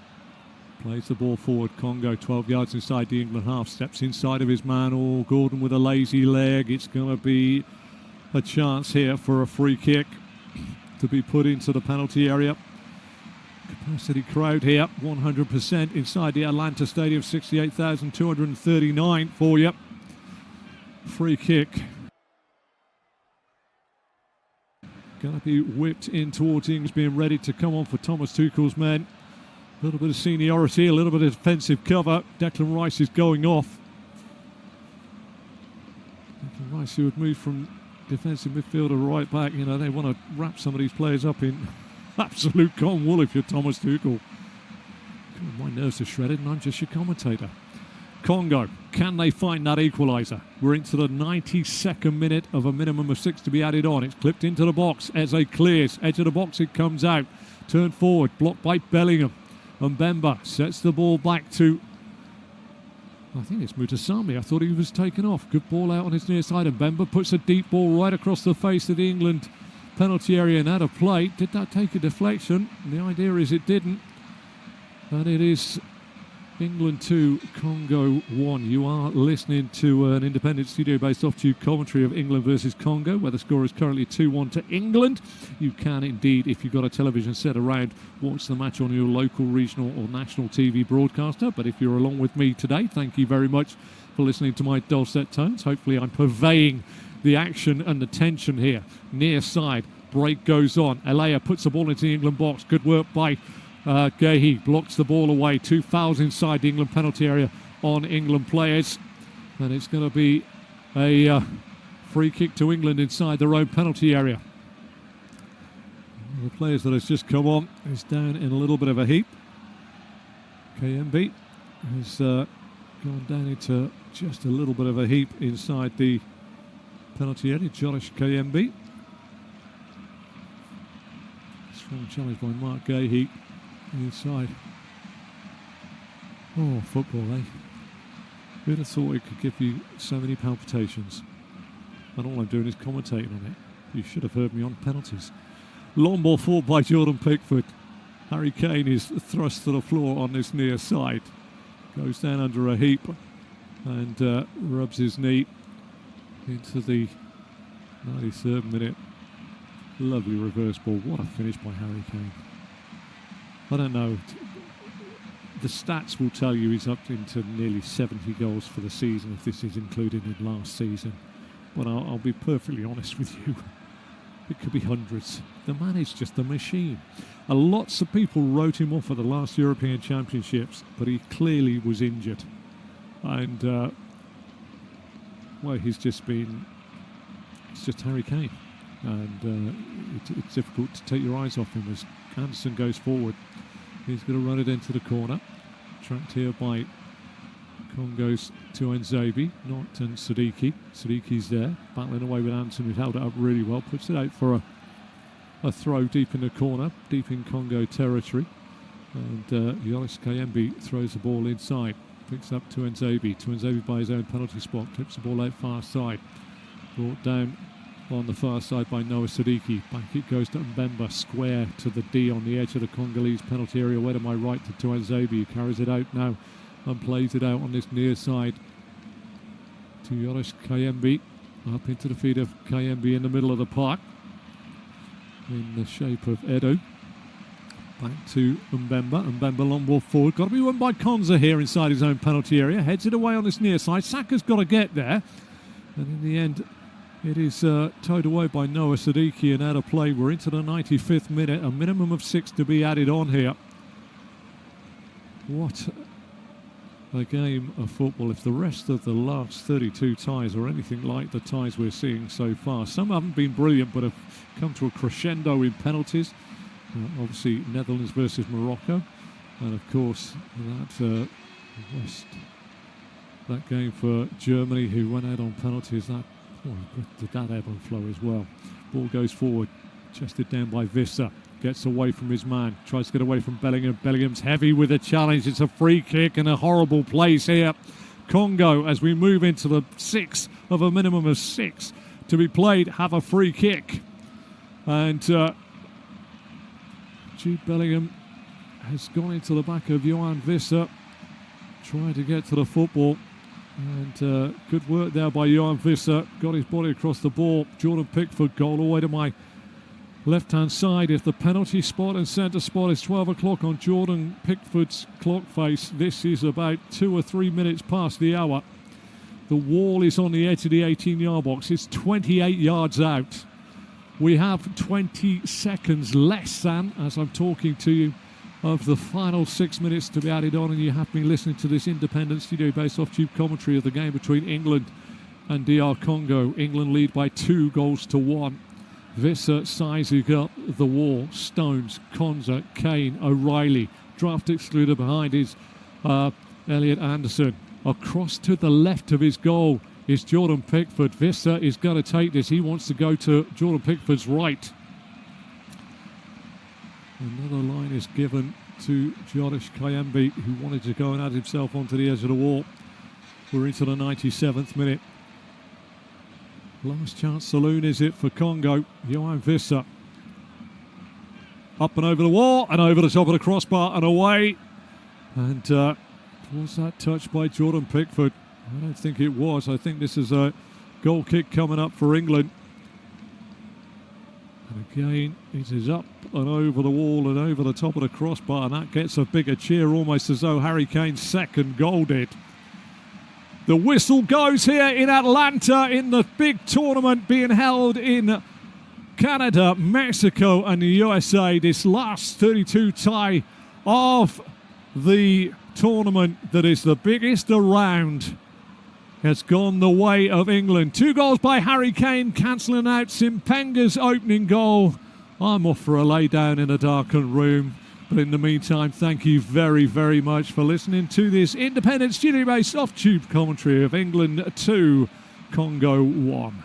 plays the ball forward. Congo 12 yards inside the England half. Steps inside of his man. Oh, Gordon with a lazy leg. It's going to be a chance here for a free kick to be put into the penalty area. Capacity crowd here, 100% inside the Atlanta Stadium, 68,239 for you. Free kick. Going to be whipped in towards Ings, being ready to come on for Thomas Tuchel's men. A little bit of seniority, a little bit of defensive cover. Declan Rice is going off. Declan Rice, who would move from defensive midfielder right back, you know, they want to wrap some of these players up in absolute cotton wool if you're Thomas Tuchel. My nerves are shredded and I'm just your commentator. Congo, can they find that equaliser? We're into the 92nd minute of a minimum of 6 to be added on. It's clipped into the box. Eze clears. Edge of the box, it comes out. Turned forward, blocked by Bellingham. And Mbemba sets the ball back to, I think it's Mutasami. I thought he was taken off. Good ball out on his near side. And Mbemba puts a deep ball right across the face of the England penalty area and out of play. Did that take a deflection? The idea is it didn't. And it is England 2, Congo 1. You are listening to an independent studio-based off-tube commentary of England versus Congo, where the score is currently 2-1 to England. You can indeed, if you've got a television set around, watch the match on your local, regional or national TV broadcaster. But if you're along with me today, thank you very much for listening to my dulcet tones. Hopefully I'm purveying the action and the tension here. Near side, break goes on. Alea puts the ball into the England box. Good work by Gehi, blocks the ball away. 2 fouls inside the England penalty area on England players. And it's going to be a free kick to England inside their own penalty area. The players that has just come on is down in a little bit of a heap. KMB has gone down into just a little bit of a heap inside the penalty area. Josh KMB. Strong challenge by Mark Gehi. Inside. Oh, football, eh? Who'd have thought it could give you so many palpitations? And all I'm doing is commentating on it. You should have heard me on penalties. Long ball forward by Jordan Pickford. Harry Kane is thrust to the floor on this near side. Goes down under a heap and rubs his knee into the 93rd minute. Lovely reverse ball. What a finish by Harry Kane. I don't know. The stats will tell you he's up into nearly 70 goals for the season if this is included in last season. But I'll be perfectly honest with you. It could be hundreds. The man is just a machine. Lots of people wrote him off at the last European Championships, but he clearly was injured. And, well, it's just Harry Kane. And it's difficult to take your eyes off him as Anderson goes forward. He's going to run it into the corner. Tracked here by Congo's Tuanzebe, not Siddiqui. Siddiqui's there, battling away with Anderson, who held it up really well. Puts it out for a throw deep in the corner, deep in Congo territory. And Yolis Kayembe throws the ball inside. Picks up Tuanzebe. Tuanzebe by his own penalty spot. Clips the ball out far side. Brought down on the far side by Noah Siddiqui. Back it goes to Mbemba, square to the D on the edge of the Congolese penalty area. Away to my right to Tuanzebe, who carries it out now and plays it out on this near side to Yoris Kayembe. Up into the feet of Kayembe in the middle of the park in the shape of Edo. Back to Mbemba. Mbemba long ball forward. Got to be won by Konza here inside his own penalty area. Heads it away on this near side. Saka's got to get there. And in the end, it is towed away by Noah Siddiqui and out of play. We're into the 95th minute. A minimum of 6 to be added on here. What a game of football. If the rest of the last 32 ties are anything like the ties we're seeing so far. Some haven't been brilliant but have come to a crescendo in penalties. Obviously Netherlands versus Morocco. And of course that game for Germany, who went out on penalties. Did that ebb and flow as well. Ball goes forward, chested down by Visser. Gets away from his man, tries to get away from Bellingham. Bellingham's heavy with a challenge. It's a free kick and a horrible place here. Congo, as we move into the 6th of a minimum of 6 to be played, have a free kick. And Jude Bellingham has gone into the back of Johan Visser, trying to get to the football. And good work there by Johan Visser. Got his body across the ball. Jordan Pickford goal all the way to my left-hand side. If the penalty spot and centre spot is 12 o'clock on Jordan Pickford's clock face, this is about 2 or 3 minutes past the hour. The wall is on the edge of the 18-yard box. It's 28 yards out. We have 20 seconds less than, as I'm talking to you, of the final 6 minutes to be added on, and you have been listening to this independent studio-based off-tube commentary of the game between England and DR Congo. England lead by 2-1. Visser sizing up the wall. Stones, Konza, Kane, O'Reilly. Draft excluder behind is Elliot Anderson. Across to the left of his goal is Jordan Pickford. Visser is going to take this. He wants to go to Jordan Pickford's right. Another line is given to Jodish Kayembe, who wanted to go and add himself onto the edge of the wall. We're into the 97th minute. Last chance saloon is it for Congo. Johan Visser. Up and over the wall and over the top of the crossbar and away. And was that touched by Jordan Pickford? I don't think it was. I think this is a goal kick coming up for England. And again, it is up and over the wall and over the top of the crossbar, and that gets a bigger cheer, almost as though Harry Kane's second goal did. The whistle goes here in Atlanta in the big tournament being held in Canada, Mexico and the USA. This last 32 tie of the tournament that is the biggest around has gone the way of England. 2 goals by Harry Kane, cancelling out Simpenga's opening goal. I'm off for a lay down in a darkened room. But in the meantime, thank you very, very much for listening to this independent studio-based off-tube commentary of England 2, Congo 1.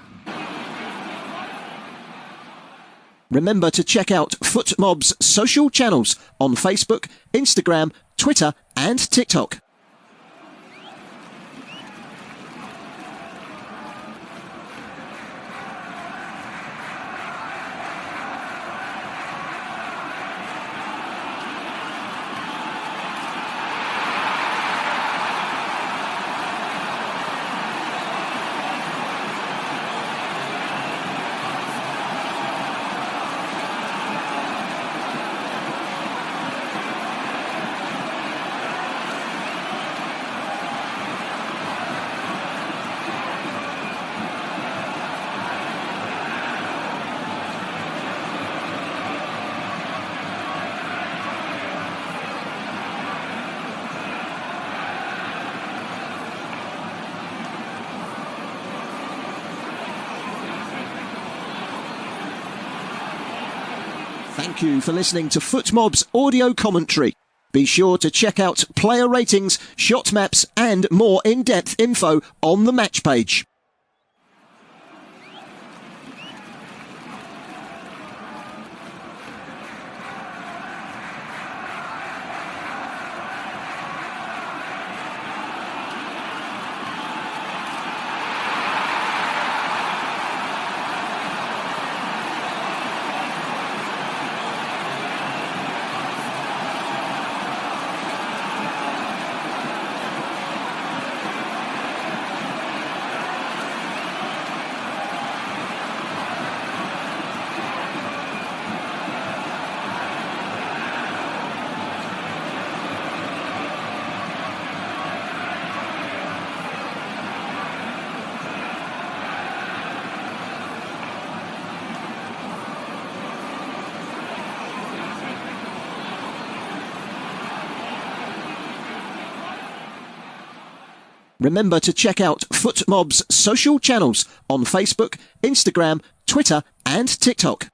Remember to check out FootMob's social channels on Facebook, Instagram, Twitter and TikTok. Thank you for listening to FootMob's audio commentary. Be sure to check out player ratings, shot maps and more in-depth info on the match page. Remember to check out FootMob's social channels on Facebook, Instagram, Twitter and TikTok.